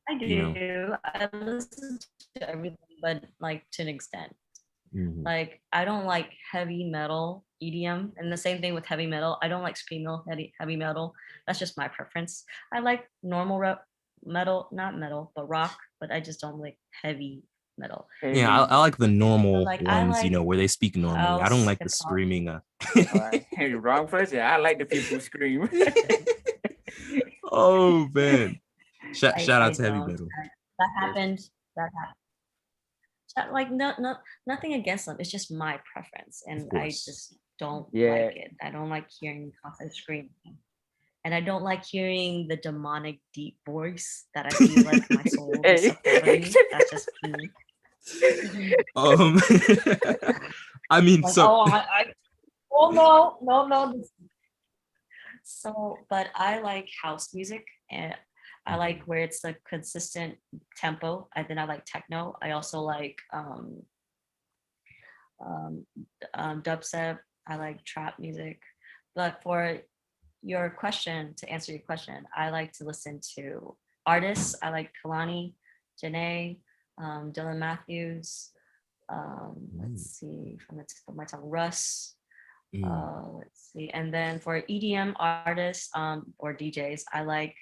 I do. I listen to everything, but like to an extent. Like I don't like heavy metal EDM, and the same thing with heavy metal. I don't like screamo heavy metal. That's just my preference. I like normal metal, not metal, but rock. But I just don't like heavy metal. Yeah, I like the normal Like, ones, where they speak normally. I don't like the screaming. Hey, wrong person. I like the people who scream. Oh man! Shout out to heavy don't. metal. That happened. Like no, nothing against them. It's just my preference, and I just don't like it. I don't like hearing constant screaming, and I don't like hearing the demonic deep voice that I feel like my soul is supporting. That's just me. I mean, like, so no. So, but I like house music, and I like where it's a consistent tempo. And then I like techno. I also like dubstep. I like trap music. But to answer your question, I like to listen to artists. I like Kalani, Janae, Dylan Matthews. Let's see, from the tip of my tongue, Russ. Let's see. And then for EDM artists or DJs, I like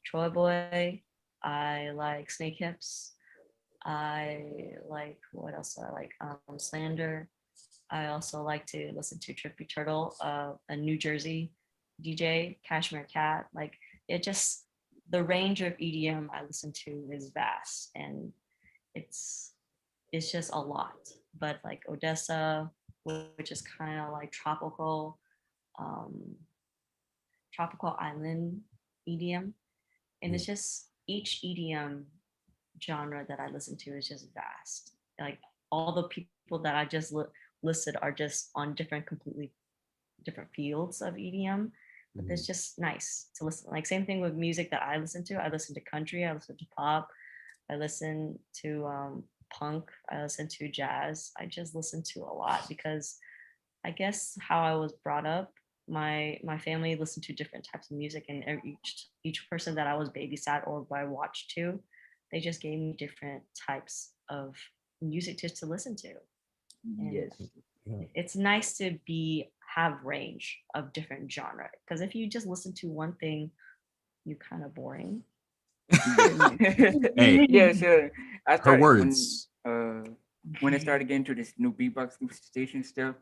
Troy Boy. I like Snake Hips. I like, what else do I like? Slander. I also like to listen to Trippy Turtle, a New Jersey DJ, Cashmere Cat. Like the range of EDM I listen to is vast, and it's just a lot. But like Odessa, which is kind of like tropical island EDM, and it's just each EDM genre that I listen to is just vast. Like all the people that I just listed are just on completely different fields of EDM, but it's just nice to listen. Like same thing with music that I listen to. I listen to country, I listen to pop, I listen to punk, I listen to jazz. I just listen to a lot because I guess how I was brought up, my family listened to different types of music, and each person that I was babysat or I watched to, they just gave me different types of music just to listen to. And yes, it's nice to have range of different genre, because if you just listen to one thing, you're kind of boring. Hey, yeah, sure. I her started words. when I started getting to this new beatbox station stuff.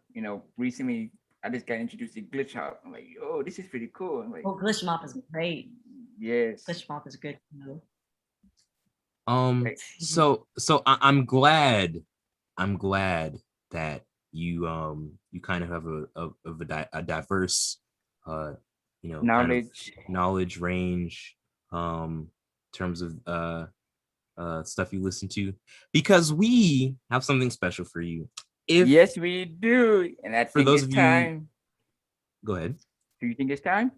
Recently I just got introduced to glitch hop. I'm like, oh, this is pretty cool. I'm like, Oh, glitch mop is great. Yes, glitch mop is good too. So I'm glad that you kind of have a diverse kind of knowledge range in terms of stuff you listen to, because we have something special for you. Yes, we do. And I think it's time. Go ahead. Do you think it's time?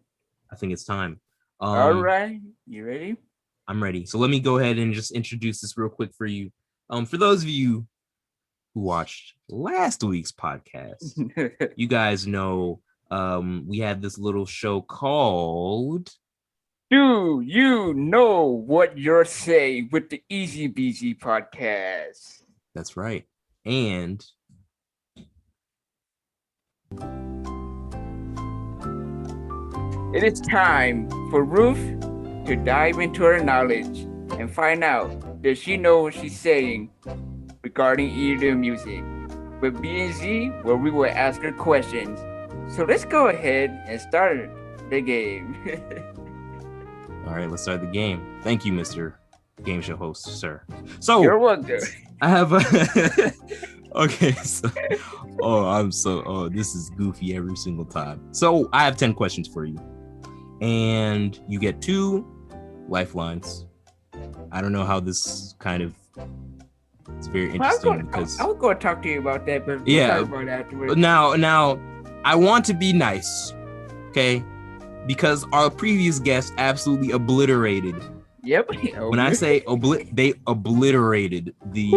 I think it's time. All right. You ready? I'm ready. So let me go ahead and just introduce this real quick for you. For those of you who watched last week's podcast, you guys know we had this little show called Do You Know What You're Saying with the Easy BZ podcast. That's right. And it is time for Ruth to dive into her knowledge and find out, does she know what she's saying regarding EDM music? With BZ, where we will ask her questions. So let's go ahead and start the game. All right, let's start the game. Thank you, Mr. Game Show host, sir. So you're welcome. I have okay. So, this is goofy every single time. So I have 10 questions for you, and you get 2 lifelines. I don't know how this kind of. It's very interesting because I was going to talk to you about that, but we'll talk about that afterwards. Now, I want to be nice, okay? Because our previous guest absolutely obliterated. Yep. When I say they obliterated the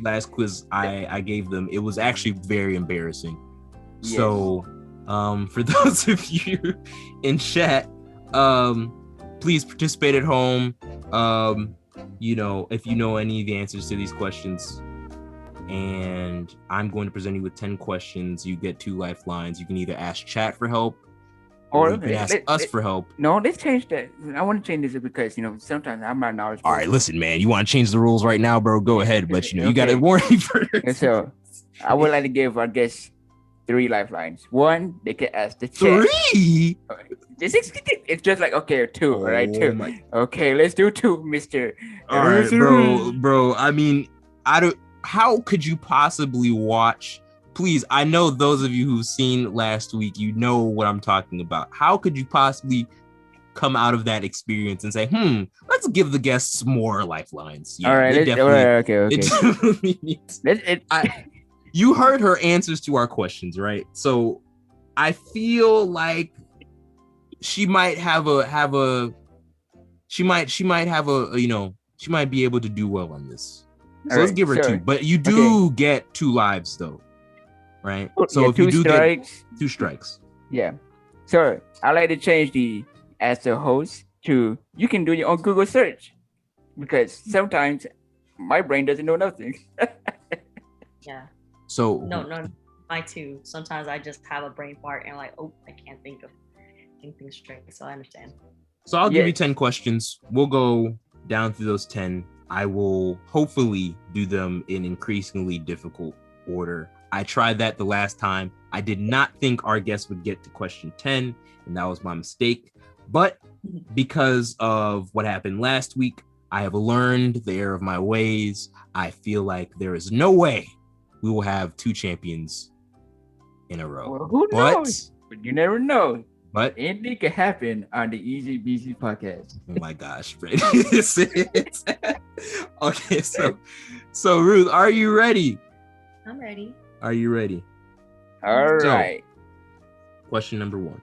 last quiz I gave them. It was actually very embarrassing. Yes. So, for those of you in chat, please participate at home. If you know any of the answers to these questions, and I'm going to present you with 10 questions. You get 2 lifelines. You can either ask chat for help, or you can ask us for help. No, let's change that. I want to change this because sometimes I'm not knowledgeable. All right, listen, man. You want to change the rules right now, bro? Go ahead, but you got to warn me first. And so I would like to give our guests 3 lifelines. 1, they can ask the chat. 3? It's just like, okay, 2, all right, 2. Okay, let's do 2, Mr. All right, bro. I mean, how could you possibly watch? Please, I know those of you who've seen last week, you know what I'm talking about. How could you possibly come out of that experience and say, let's give the guests more lifelines? Yeah, all right, okay. You heard her answers to our questions, right? So I feel like she might be able to do well on this. So let's give her 2. But you do get 2 lives though. Right? So if you do get 2 strikes. Yeah. So I like to change the as the host to you can do your own Google search, because sometimes my brain doesn't know nothing. Yeah. So no, my too. Sometimes I just have a brain fart and I can't think things straight. So I understand. So I'll give you 10 questions. We'll go down through those 10. I will hopefully do them in increasingly difficult order. I tried that the last time. I did not think our guest would get to question 10, and that was my mistake. But because of what happened last week, I have learned the error of my ways. I feel like there is no way we will have 2 champions in a row. Well, who knows? But you never know. But anything can happen on the Easy BZ podcast. Oh my gosh, Fred. Okay, so Ruth, are you ready? I'm ready. Are you ready? All right. Question number 1.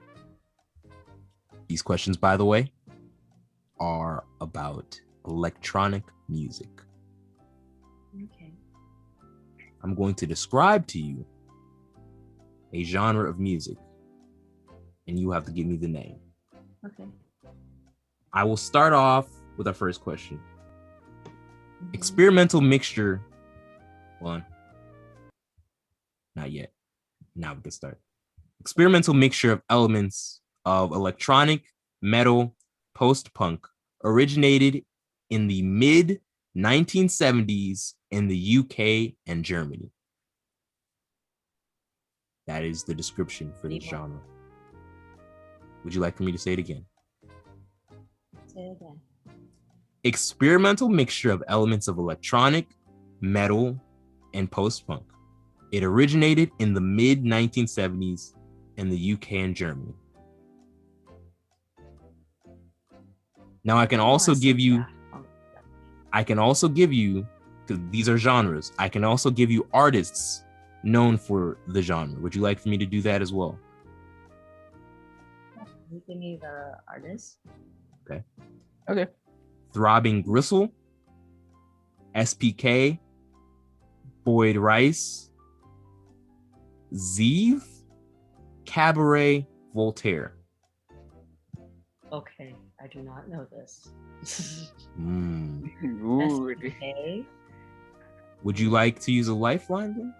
These questions, by the way, are about electronic music. Okay. I'm going to describe to you a genre of music, and you have to give me the name. Okay. I will start off with our first question. Mm-hmm. Experimental mixture. Hold on. Not yet. Now we can start. Experimental mixture of elements of electronic, metal, post-punk originated in the mid 1970s in the UK and Germany. That is the description for this genre. Would you like for me to say it again? Say it again. Experimental mixture of elements of electronic, metal, and post-punk It originated in the mid 1970s in the UK and Germany. Now I can also give you, because these are genres, I can also give you artists known for the genre. Would you like for me to do that as well? You give me the artist. Okay. Throbbing Gristle, SPK, Boyd Rice, Zeev, Cabaret, Voltaire. Okay, I do not know this. Ooh. SPK. Would you like to use a lifeline then?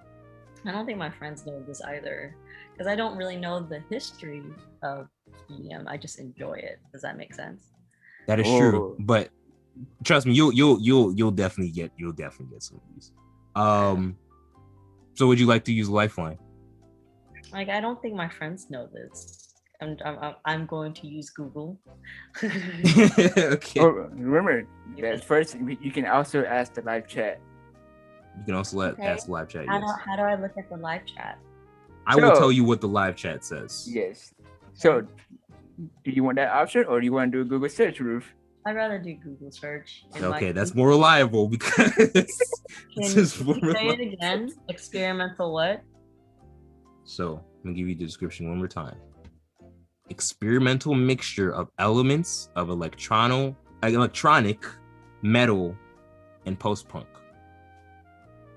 I don't think my friends know this either, because I don't really know the history of EDM. I just enjoy it. Does that make sense? That is true, but trust me, you'll definitely get some of these. So would you like to use a lifeline? Like, I don't think my friends know this. I'm going to use Google. Okay. Oh, remember that first you can also ask the live chat. You can also ask the live chat. How Yes. do I look at the live chat? I will tell you what the live chat says. Yes. So, do you want that option, or do you want to do a Google search, Ruth? I'd rather do Google search. And Okay, that's more reliable because Can it's you just more say it reliable. again? Experimental what? So I'm gonna give you the description one more time. Experimental mixture of elements of electronic, metal, and post-punk.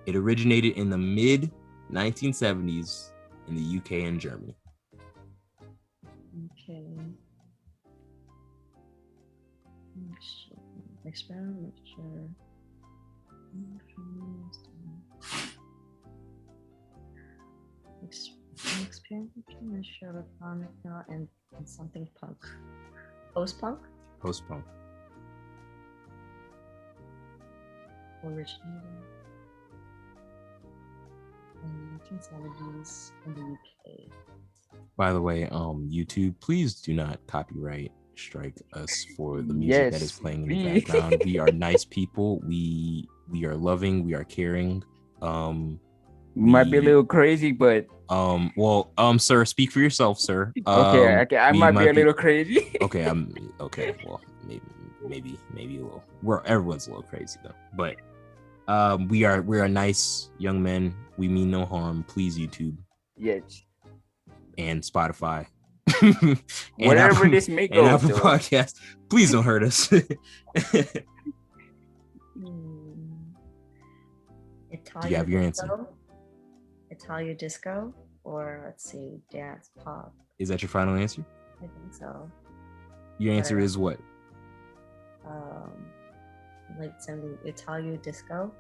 It originated in the mid 1970s in the UK and Germany. Okay. Experimental mixture. Experimental mixture of electronic and something punk. Post-punk? Post-punk. Originated in 1970s in the UK. By the way, YouTube, please do not copyright strike us for the music that is playing in the background. We are nice people. We are loving. We are caring. Might be a little crazy, but sir, speak for yourself, sir. okay, I might be a little crazy. Okay, okay. Well, maybe a little. Everyone's a little crazy though, but we are nice young men. We mean no harm. Please, YouTube. Yes. And Spotify. And whatever this may go. And Apple Podcast. Please don't hurt us. Do you have your answer? Italia disco, or let's see, dance pop. Is that your final answer? I think so. Your answer is what? Like something Italia disco.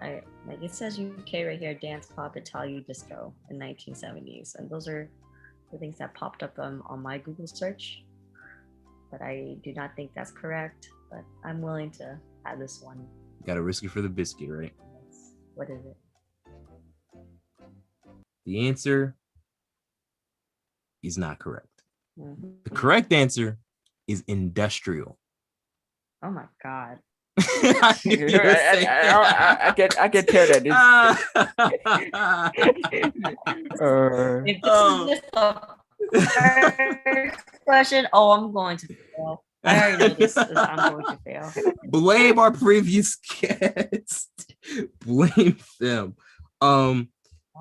It says UK right here, dance pop Italia disco in 1970s, and those are the things that popped up on my Google search. But I do not think that's correct. But I'm willing to add this one. Got to risk it for the biscuit, right? Yes. What is it? The answer is not correct. Mm-hmm. The correct answer is industrial. Oh my God. I can tell that if this is just the first question, I'm going to fail. I already know this. I'm going to fail. Blame our previous guest. Blame them.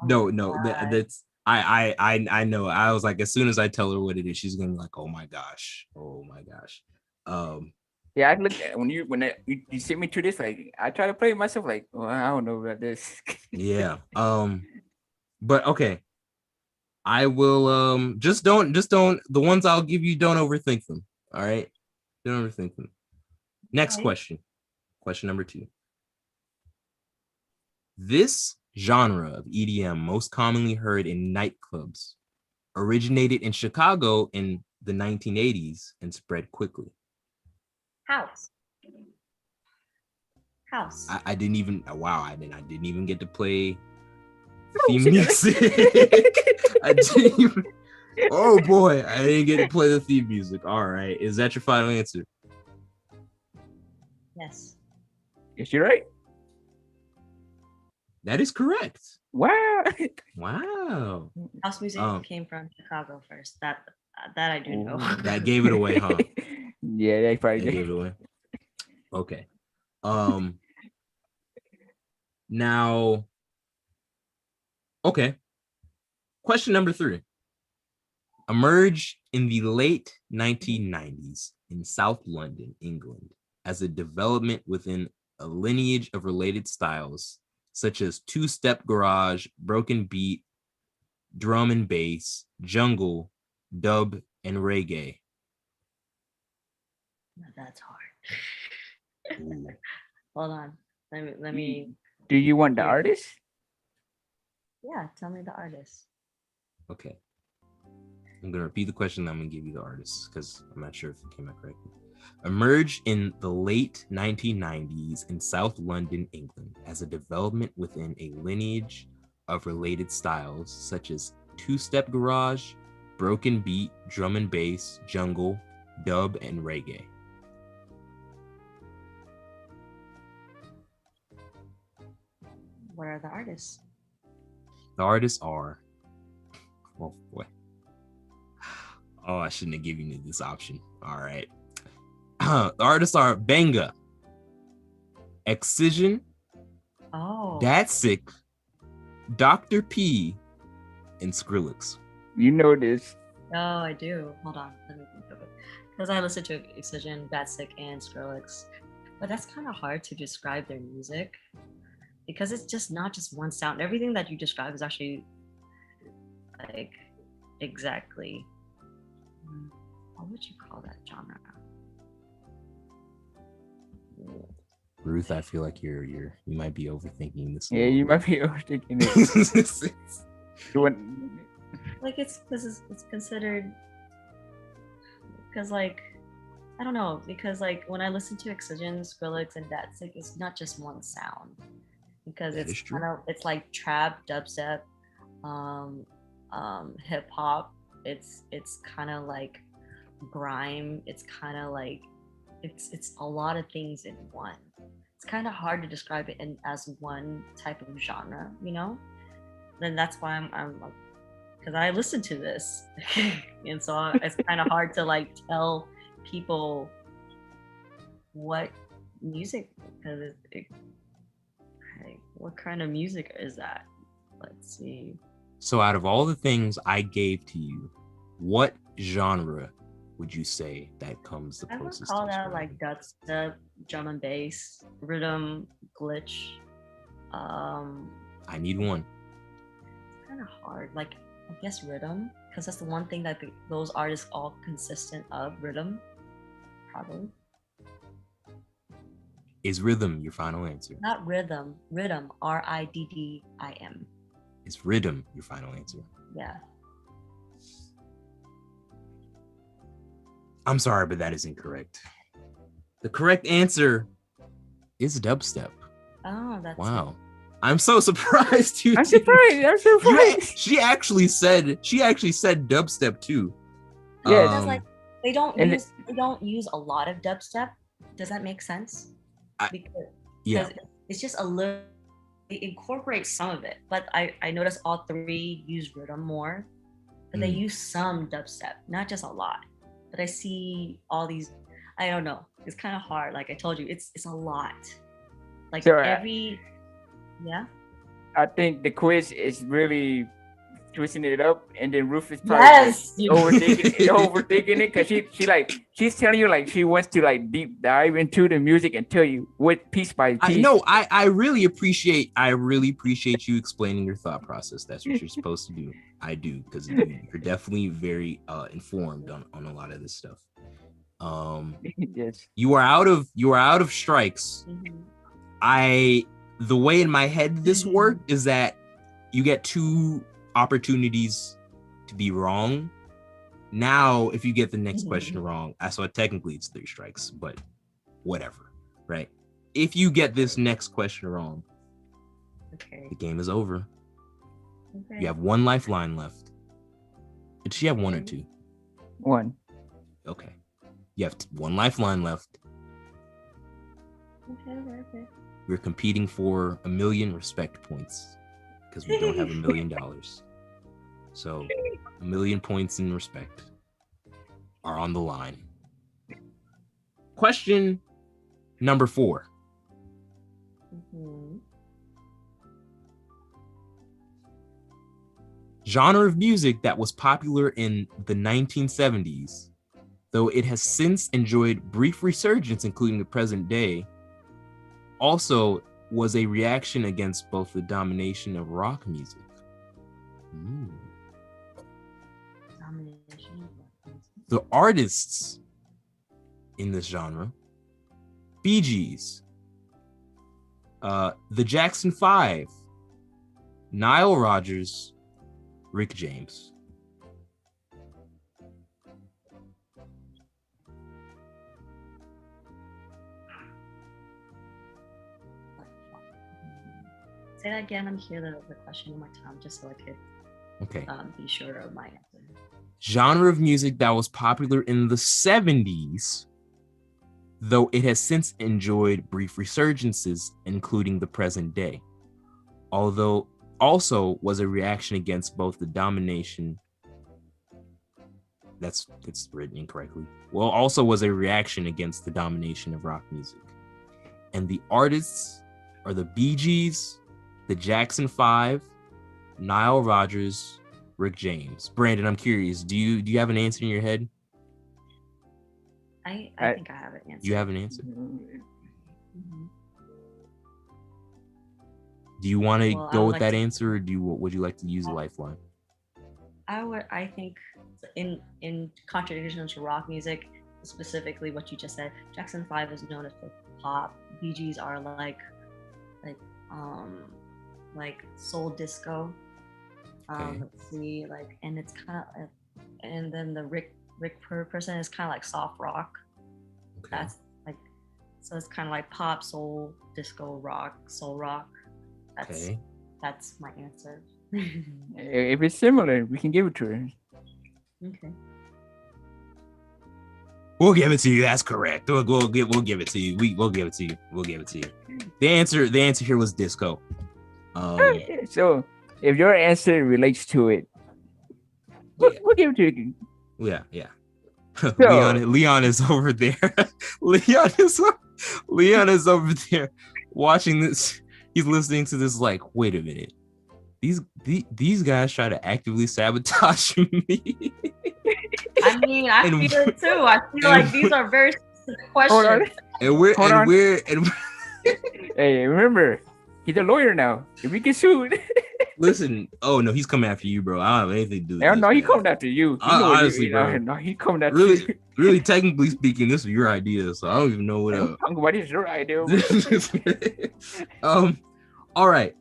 That's I know. I was like, as soon as I tell her what it is, she's gonna be like, oh my gosh. Yeah, I look at when you sent me to this, like I try to play it myself, like, I don't know about this. Yeah. But okay. I will just don't the ones I'll give you, don't overthink them. All right. Don't overthink them. Next question. Question number 2. This genre of EDM, most commonly heard in nightclubs, originated in Chicago in the 1980s and spread quickly. House. I didn't even get to play theme music. I didn't even. Oh boy, I didn't get to play the theme music. All right, is that your final answer? Yes. Is she right? That is correct. Wow. Wow. House music came from Chicago first. That I do know. That gave it away, huh? Yeah, they probably That did. gave it away. Okay. Now, okay. Question number 3. Emerged in the late 1990s in South London, England, as a development within a lineage of related styles, such as two-step garage, broken beat, drum and bass, jungle, dub, and reggae. That's hard. Hold on. Let me. Do you want the hear. artist? Yeah, tell me the artist. Okay. I'm going to repeat the question. I'm going to give you the artist because I'm not sure if it came out correctly. Emerged in the late 1990s in South London, England, as a development within a lineage of related styles such as two-step garage, broken beat, drum and bass, jungle, dub, and reggae. What are the artists? The artists are, oh boy. Oh, I shouldn't have given you this option. All right. The artists are Benga, Excision, Datsik, Dr. P, and Skrillex. You know this. Oh, I do. Hold on. Let me think of it. Because I listen to Excision, Datsik, and Skrillex. But that's kind of hard to describe their music. Because it's just not just one sound. Everything that you describe is actually like exactly. What would you call that genre? Ruth, I feel like you might be overthinking this. Yeah, you might be overthinking it. Like it's considered because like I don't know, because like when I listen to Excision, Skrillex, and Datsik, it's not just one sound. Because it's kind of it's like trap, dubstep, hip hop. It's kind of like grime. It's kind of like it's a lot of things in one. It's kind of hard to describe it as one type of genre, you know. Then that's why I'm because I listen to this, and so it's kind of hard to like tell people what music because what kind of music is that? Let's see. So out of all the things I gave to you, what genre would you say that comes the closest? I would call that like dubstep, drum and bass, rhythm, glitch. I need one. It's kind of hard. Like I guess rhythm, because that's the one thing that those artists all consistent of rhythm, probably. Is rhythm your final answer? Not rhythm. Rhythm. RIDDIM. Is rhythm your final answer? Yeah. I'm sorry, but that is incorrect. The correct answer is dubstep. Oh, that's wow. I'm so surprised you. I'm surprised. She actually said dubstep too. Yeah, because like they don't use a lot of dubstep. Does that make sense? Because it's just a little. They incorporate some of it, but I noticed all three use rhythm more, but they use some dubstep, not just a lot. But I see all these. I don't know. It's kind of hard. Like I told you, it's a lot. Like so, yeah. I think the quiz is really twisting it up, and then Ruth is probably overthinking it because she's telling you like she wants to like deep dive into the music and tell you what piece by piece. I really appreciate you explaining your thought process. That's what you're supposed to do. I do, because you're definitely very informed on a lot of this stuff. Yes. You are out of strikes. Mm-hmm. The way in my head this worked is that you get 2 opportunities to be wrong. Now, if you get the next question wrong, so technically it's 3 strikes, but whatever, right? If you get this next question wrong, the game is over. Okay. You have 1 lifeline left. Did she have 1 or 2? 1. Okay. You have 1 lifeline left. Okay. We're competing for 1 million respect points because we don't have $1 million. So 1 million points in respect are on the line. Question number 4. Mhm. Genre of music that was popular in the 1970s, though it has since enjoyed brief resurgence, including the present day, also was a reaction against both the domination of rock music. Ooh. Domination of weapons. The artists in this genre: Bee Gees, the Jackson 5, Nile Rodgers, Rick James. Say that again. I'm hear the question one more time, just so I could Okay. be sure of my answer. Genre of music that was popular in the 70s, though it has since enjoyed brief resurgences, including the present day. Although also was a reaction against both the domination. It's written incorrectly. Well, also was a reaction against the domination of rock music. And the artists are the Bee Gees, the Jackson 5, Nile Rodgers, Rick James. Brandon, I'm curious. Do you have an answer in your head? I think I have an answer. You have an answer? Mhm. Do you want to Well, I go would with like that to- answer, or would you like to use a lifeline? I think in contradiction to rock music, specifically what you just said, Jackson 5 is known as the pop. Bee Gees are like soul disco. Okay. Let's see, and it's kind of, and then the Rick person is kind of like soft rock. Okay. That's so it's kind of like pop, soul, disco, rock, soul rock. That's my answer. If it's similar, we can give it to her. Okay. We'll give it to you. That's correct. We'll give it to you. We'll give it to you. We'll give it to you. The answer here was disco. So if your answer relates to it, we'll give it to you. Yeah. Leon is over there. Leon is over there watching this. He's listening to this like, wait a minute. These guys try to actively sabotage me. I mean, I feel it too. I feel like these are very specific questions. And Hey, remember, he's a lawyer now. If we get sued, listen. Oh no, he's coming after you, bro. I don't have anything to do with this. no, he man. coming after you. Honestly, bro. No, he coming after Really, you. really, technically speaking, this was your idea, so I don't even know what up. Talking about it's your idea. All right.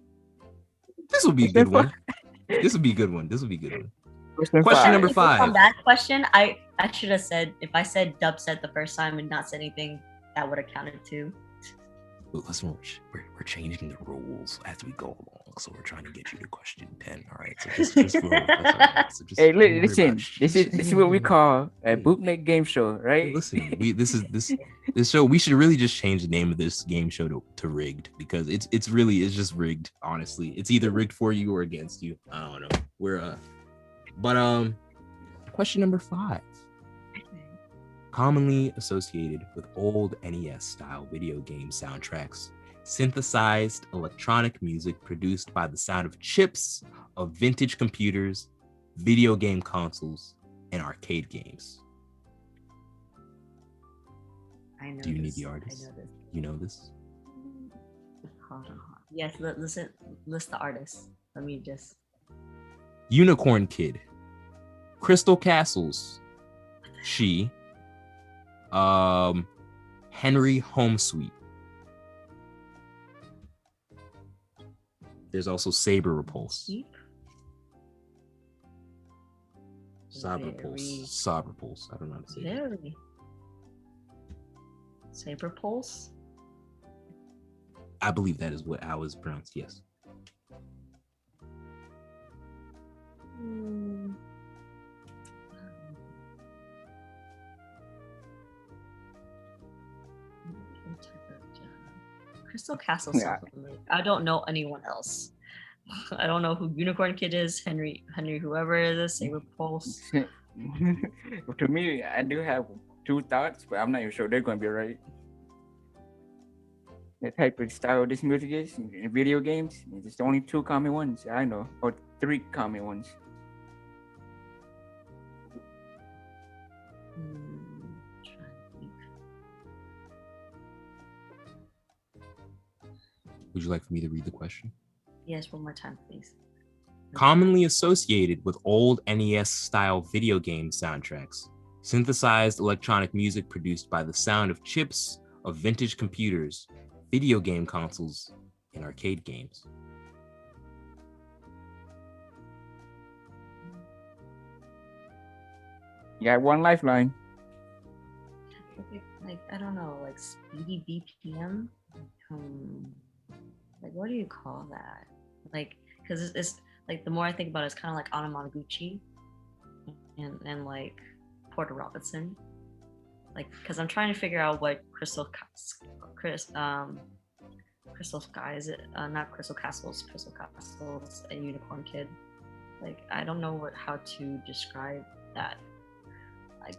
This will be a good one. This will be a good one. Question number 5. On that question, I should have said, if I said dubstep the first time and not said anything, that would have counted too. Listen, we're changing the rules as we go along, so we're trying to get you to question 10. All right, so just roll. That's all right. So just Hey, don't worry listen. about it. This is what we call a bootleg game show, right? Listen, this show. We should really just change the name of this game show to rigged, because it's just rigged. Honestly, it's either rigged for you or against you. I don't know. Question number 5. Commonly associated with old NES style video game soundtracks, synthesized electronic music produced by the sound of chips of vintage computers, video game consoles, and arcade games. I know. Do you need this. the artist? I know this. You know this? Hold on. Yes, list the artists. Let me just. Unicorn Kid, Crystal Castles, She, Henry Homesweet. There's also Saber Repulse. Saber Pulse. I don't know how to say that. Very. Saber Pulse. I believe that is what I was pronounced. Yes. Crystal Castle Yeah. sounds familiar. I don't know anyone else. I don't know who Unicorn Kid is, Henry, whoever it is, Saber Pulse. To me, I do have two thoughts, but I'm not even sure they're going to be right. The type of style this music is in video games, it's the only two common ones I know, or three common ones. Trying to think. Would you like for me to read the question? Yes, one more time, please. Commonly associated with old NES style video game soundtracks, synthesized electronic music produced by the sound of chips of vintage computers, video game consoles, and arcade games. You got one lifeline. Like I don't know, like speedy BPM. Like what do you call that? Like because it's like the more I think about it, it's kind of like Anamanaguchi and like Porter Robinson. Like because I'm trying to figure out what Crystal Sky is it? Not Crystal Castles. Crystal Castles and Unicorn Kid. Like I don't know how to describe that. Like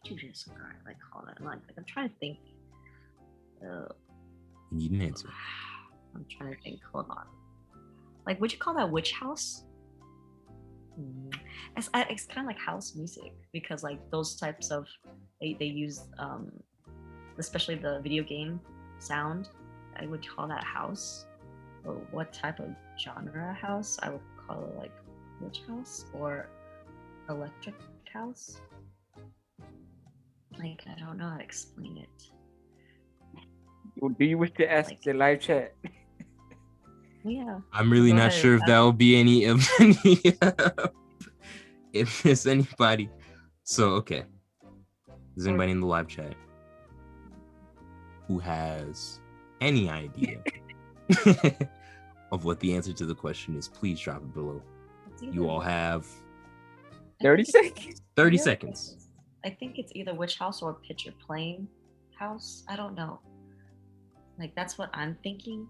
you just like call it like I'm trying to think. You need an answer. I'm trying to think. Hold on. Like, would you call that witch house? It's kind of like house music because like those types of they use especially the video game sound. I would call that house. But what type of genre house? I would call it like witch house or electric house. Like I don't know how to explain it. Do you wish to ask Like- the live chat? Yeah. I'm really Go not ahead, sure if that will be any of any if there's anybody. So okay. Is anybody in the live chat who has any idea of what the answer to the question is? Please drop it below. You all have 30 seconds. 30 seconds. I think it's either witch house or picture plane house. I don't know. Like that's what I'm thinking.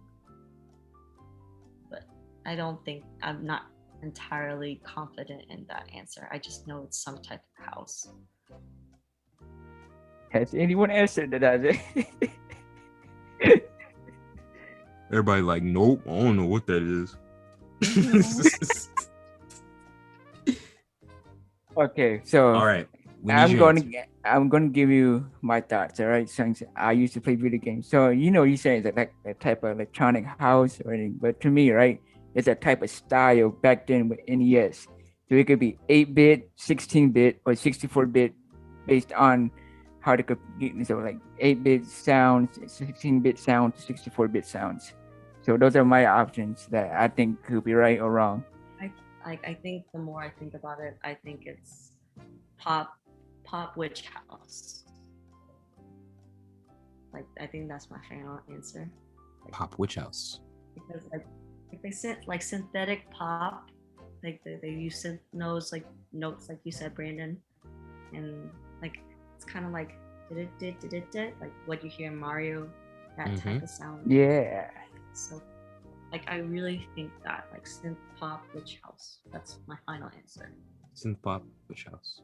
But I'm not entirely confident in that answer. I just know it's some type of house. Has anyone answered that? Everybody like, nope, I don't know what that is. Okay, so All right. we need I'm your going answer. to give you my thoughts. All right, since I used to play video games, so you say it's like a type of electronic house or anything, but to me, right, it's a type of style back then with NES. So it could be 8-bit, 16-bit, or 64-bit, based on how the so like 8-bit sounds, 16-bit sounds, 64-bit sounds. So those are my options that I think could be right or wrong. I think the more I think about it, I think it's pop witch house. Like I think that's my final answer. Pop Witch House. Because like they said like synthetic pop, like they use synth notes like you said, Brandon, and like it's kind of like like what you hear in Mario, that type of sound. Yeah. So like I really think that like synth pop witch house. That's my final answer. Synth Pop Witch House.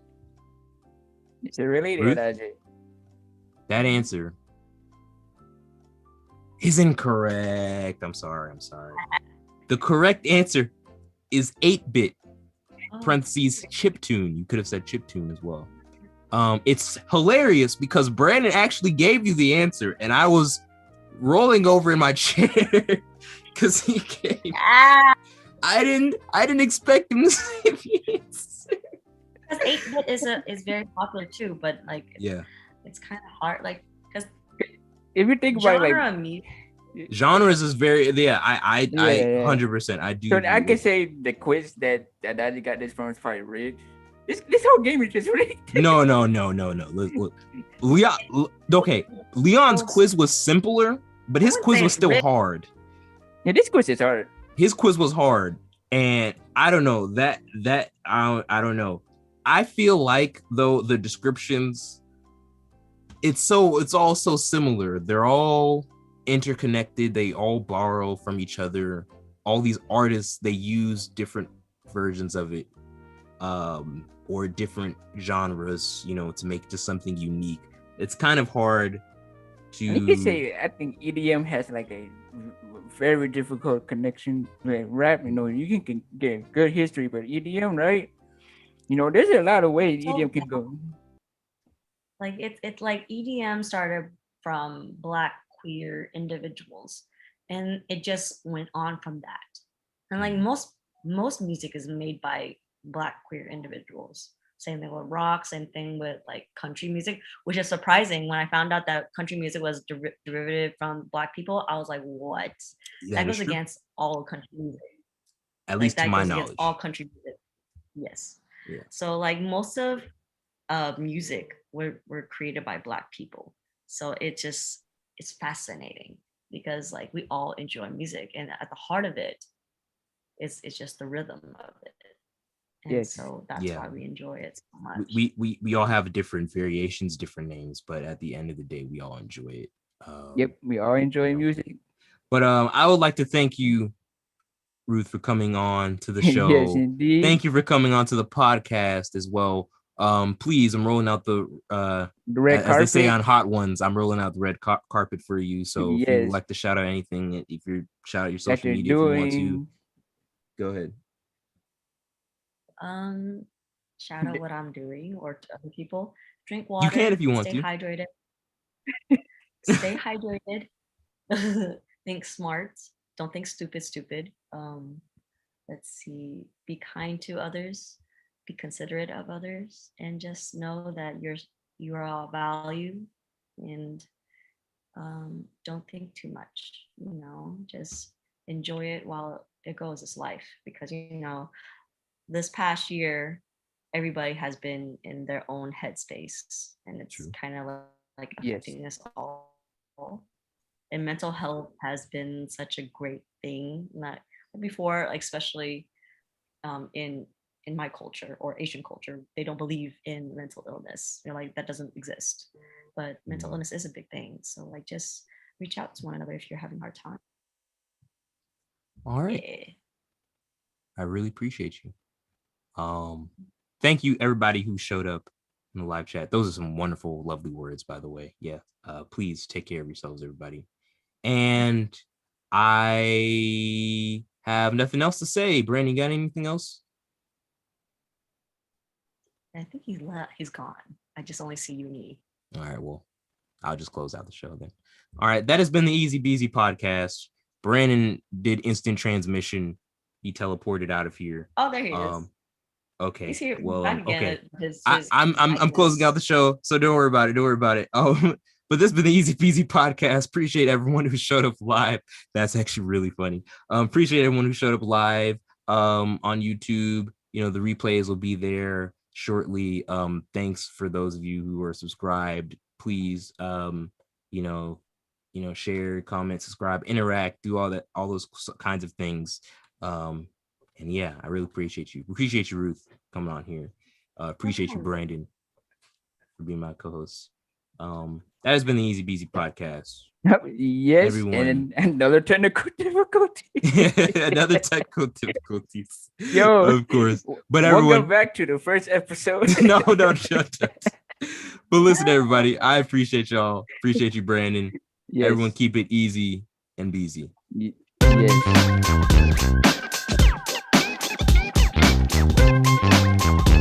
Is it related, Ruth? Ajay? That answer is incorrect. I'm sorry. The correct answer is 8-bit, parentheses, chiptune. You could have said chiptune as well. It's hilarious because Brandon actually gave you the answer and I was rolling over in my chair because he gave. I didn't expect him to say the answer. Because 8-bit is very popular too, but like Yeah. it's kind of hard like because If you think about it, like, genre music. Genres is very I Yeah. 100% I do. so agree I can with- say the quiz that Daddy got this from is probably rigged. This whole game is just rigged. No. Look, Leon, okay. Leon's quiz was simpler, but his I would quiz say was still Rick- hard. Yeah, this quiz is hard. His quiz was hard, and I don't know that I don't know. I feel like though the descriptions it's all so similar. They're all interconnected. They all borrow from each other. All these artists, they use different versions of it, or different genres, to make just something unique. It's kind of hard to. And you could say I think EDM has like a very difficult connection with rap. You can get good history, but EDM, right? There's a lot of ways So, EDM can go. like it's like EDM started from Black queer individuals, and it just went on from that. And like most music is made by Black queer individuals. Same thing with rock, same thing with like country music, which is surprising. When I found out that country music was derivative from Black people, I was like, what? That That is goes true, against all country music. at Like least to that my goes against knowledge. all country music. Yes. Yeah. So like most of music were created by Black people. So it's fascinating because like we all enjoy music, and at the heart of it, it's just the rhythm of it. And Yes. so that's Yeah. why we enjoy it so much. We all have different variations, different names, but at the end of the day, we all enjoy it. Yep, we all enjoy music. But I would like to thank you, Ruth, for coming on to the show. Yes, indeed. Thank you for coming on to the podcast as well. Please, I'm rolling out the red as carpet. they say on Hot Ones, I'm rolling out the red carpet for you. So if you Yes. would like to shout out anything, if you shout out your that social you're media, if you want to, doing. go ahead. Shout out what I'm doing or to other people. Drink water. You can if you want stay to. hydrated. Stay hydrated. Think smart. Don't think stupid. Let's see. Be kind to others. Be considerate of others, and just know that you are all valued. And don't think too much. Just enjoy it while it goes. It's life, because this past year, everybody has been in their own headspace, and it's True. kind of like Yes. affecting us all. And mental health has been such a great thing. Not before, like especially in my culture or Asian culture, they don't believe in mental illness. They're like, that doesn't exist. But mental illness is a big thing. So like, just reach out to one another if you're having a hard time. All right. Yeah. I really appreciate you. Thank you everybody who showed up in the live chat. Those are some wonderful, lovely words, by the way. Yeah. Please take care of yourselves, everybody. And I have nothing else to say. Brandon, you got anything else? I think he's left. He's gone. I just only see you and me. All right, well, I'll just close out the show then. All right, that has been the Easy Beasy podcast. Brandon did instant transmission. He teleported out of here. Oh, there he is. Okay. He's here. Well, back again. okay. I'm closing out the show, so don't worry about it. Don't worry about it. But this has been the Easy Peasy podcast. Appreciate everyone who showed up live. That's actually really funny. Appreciate everyone who showed up live on YouTube. The replays will be there shortly. Thanks for those of you who are subscribed. Please, share, comment, subscribe, interact, do all those kinds of things. And yeah, I really appreciate you. Appreciate you, Ruth, coming on here. Appreciate you, Brandon, for being my co-host. That has been the Easy Beasy podcast. Yes, Everyone. and another technical difficulty. Another technical difficulties. Yo, of course. But welcome everyone, back to the first episode. no, shut up. But listen, everybody, I appreciate y'all. Appreciate you, Brandon. Yes. Everyone, keep it easy and beasy. Yes.